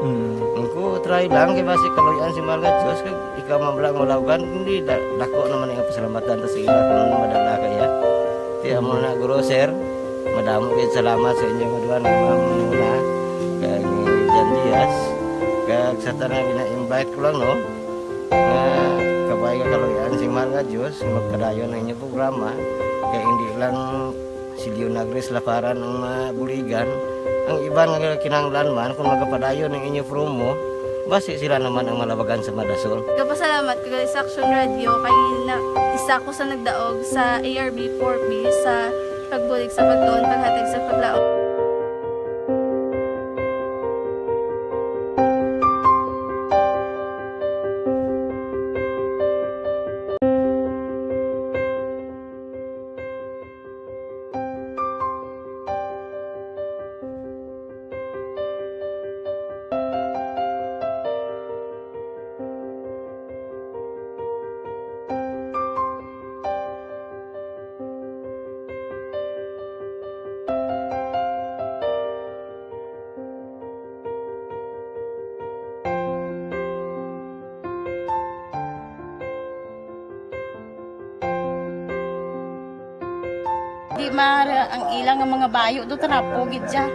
Ko try lang kay base kaluyan si Marga Diyos kay ikaw mablang maluwagan hindi dako naman ang pasalamatan ta sa ila kung madala kaya. Tiya mo na guro sir. Madamo kay salamat sa inyo maduan ma'am muna. Kay Jan Diaz. Kag sa tanan gina-invite ko lang no. Kabay ka kaluyan si Marga Diyos magpadayon ng inyong programa kaya hindi lang si Leonagres Laparan ang mabuligan ang iba nga kinahanglan man kung magpadayon ng inyong promo base sila naman ang malabagan sa Madasol. Kapasalamat ko sa Aksyon Radio kay isa ko sa nagdaog sa ARB 4B sa pagbulig sa pagtuon paghatag sa paglaom. Di mara ang ilang nga mga bayo do trapo gid siya.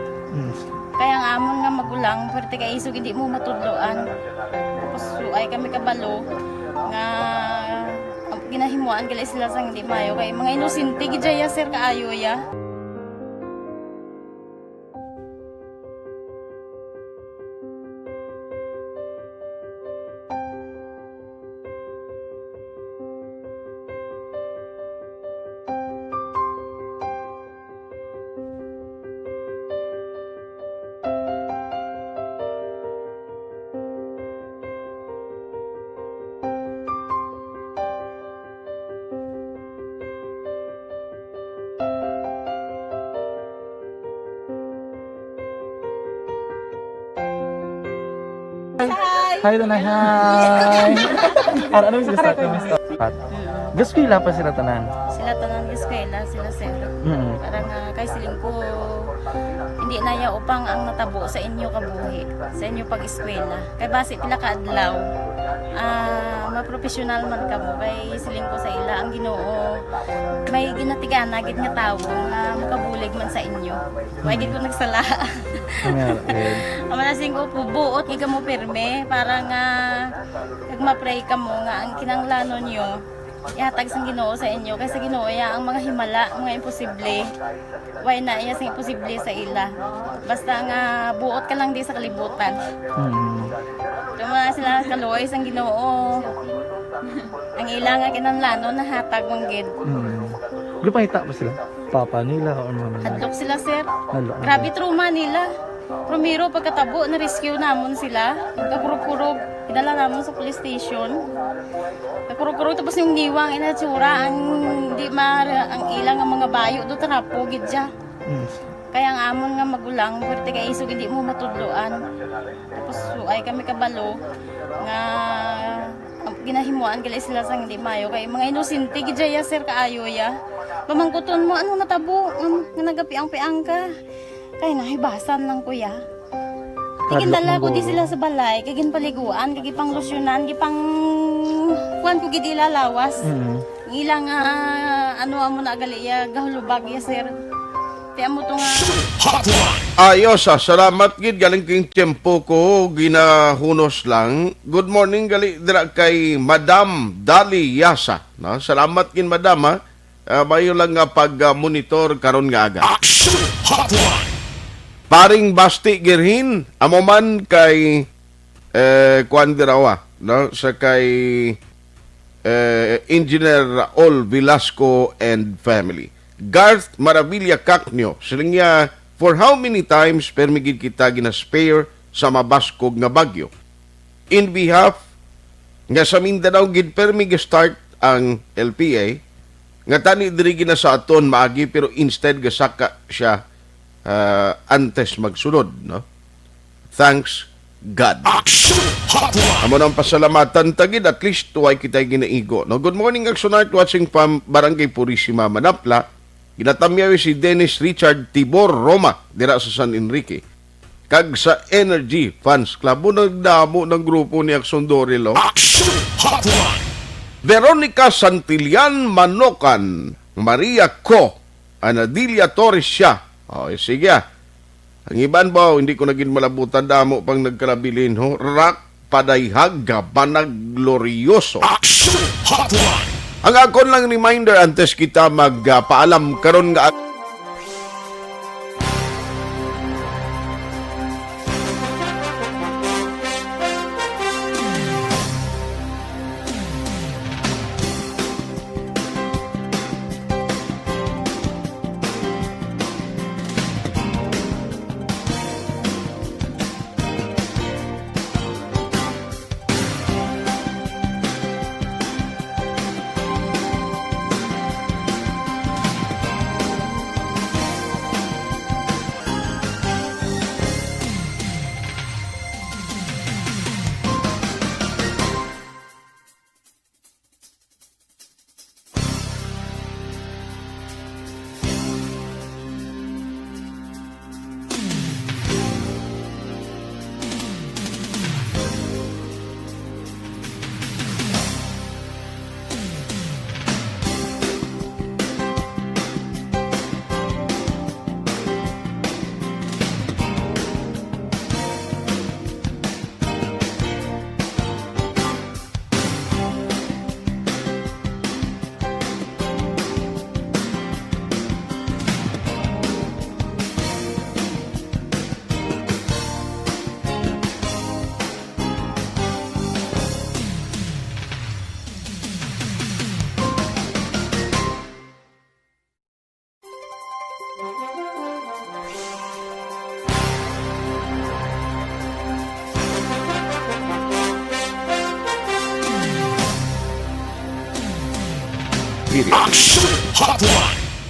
Kaya ang amon nga magulang pwerte kay isog hindi mo matudloan. Tapos ay kami kabalo nga ginahimuan gali sila sang hindi mayo kay mga inosente gid ya sir kaayo ya. Hi, Tanay. Hi. Ano yung start mo? Gaskwila pa sila tanan. Sila tanan eskwela sila sir. Parang kay siling ko hindi na ya upang ang natabo sa inyo kabuhi, sa inyo pag-eskwela. Kay base pila ka adlaw. Maprofessional man kamo kay siling ko sa ila ang Ginoo. May ginatigana gid nga tawo nga makabulig man sa inyo. Way gid ko nagsala. Amanasing ko buot gid kamo pirme para nga kag ma-pray kamo nga ang kinanglanon niyo ihatag sang Ginoo sa inyo kaysa Ginoo ya ang mga himala, mga imposible. Way na iya sing imposible sa ila. Basta nga buot ka lang di sa kalibutan. Tuma sila kaluoy sang Ginoo. Ang ila nga kinanglanon nahatag manggid. Gupangita pa sila? Papa nila o mama nila? Hadlok sila sir. Hadlok. Grabe trauma nila. Primero pagkatabo na rescue namon sila. Nagkakurog-kurog. Idala namon sa police station. Nagkurog-kurog tapos yung niwang inatsura ang di ang ilang nga mga bayo do trapo gid siya. Kaya ang amon nga magulang pwerte kay isog hindi mo matudloan. Tapos ay kami kabalo nga ginahimuan gali sila sang hindi mayo kay mga inosente gid ya sir kaayo ya. Pamangkuton mo ano natabo nga nagapiang-piang ka. Kay nahibasan lang kuya. Kagindala ko di sila sa balay, kagin paliguan, kagi pang losyunan, kagi pang kuan ko gid ilalawas. Ilang ano amo na gali ya gahulubag ya sir. Tiya mo to nga Ayos, salamat gid galing king tempo ko ginahunos lang. Good morning gali dira kay Madam Dali Yasa. No? Salamat gid madam ha. Bayo lang nga pag-monitor karon nga aga. Action Hotline. Paring Basti Girhin, amo man kay kuan dirawa, no? Sa kay Engineer Raul Velasco and family. Garth Maravilla Cacnio. Siling niya, for how many times permigid kita gina-spare sa mabaskog nga bagyo? In behalf nga sa Mindanao gid permi start ang LPA nga tani diri gina sa aton maagi pero instead gasaka siya antes magsunod, no? Thanks God. Amo nang pasalamatan tagid at least tuway kita ginaigo, no? Good morning Action Art, watching from Barangay Purisima, Manapla. Ginatamyawi si Dennis Richard Tibor Roma dira sa San Enrique. Kag sa Energy Fans Club, nagdamo ng grupo ni Action Dorilo. Veronica Santillan Manokan, Maria Co, Anadilia Torres siya. O, sige ah. Ang iban ba, hindi ko naging malabutan damo pang nagkalabilin, ho? Rak Padayhag Banag Glorioso. Ang akon lang reminder antes kita magpaalam karon nga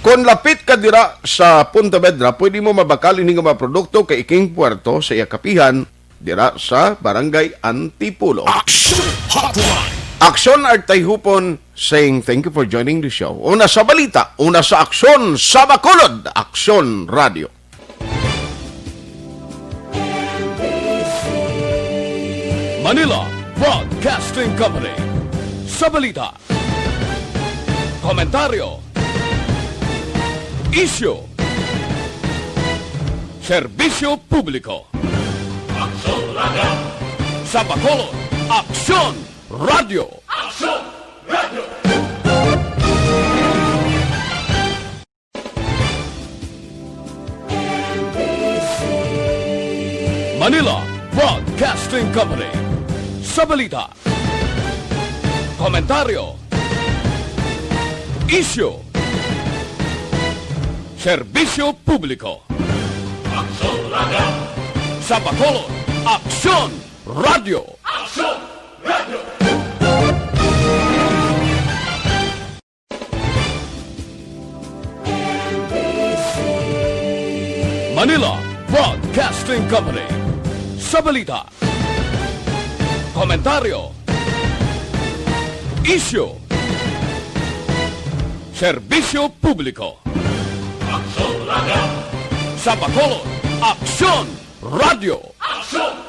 kung lapit ka dira sa Punta Vedra, pwede mo mabakal ini nga mga produkto kay iking puerto sa iyakapihan dira sa Barangay Antipulo. Aksyon Artay Hupon saying thank you for joining the show. Una sa balita, una sa Aksyon sa Bacolod, Aksyon Radio. Manila Broadcasting Company. Sa balita, komentaryo, issue, serbisyo publiko. Aksyon Radio. Sa Bacolod, Aksyon Radio. Aksyon Radio. Manila Broadcasting Company. Sa balita, komentaryo, issue, serbisyo publiko. Aksyon Radio. Sa Bacolod, Aksyon Radio. Aksyon Radio. Manila Broadcasting Company. Sa balita, komentaryo, issue, serbisyo publiko. Aksyon Radio. Sa Bacolod, Aksyon Radio. Aksyon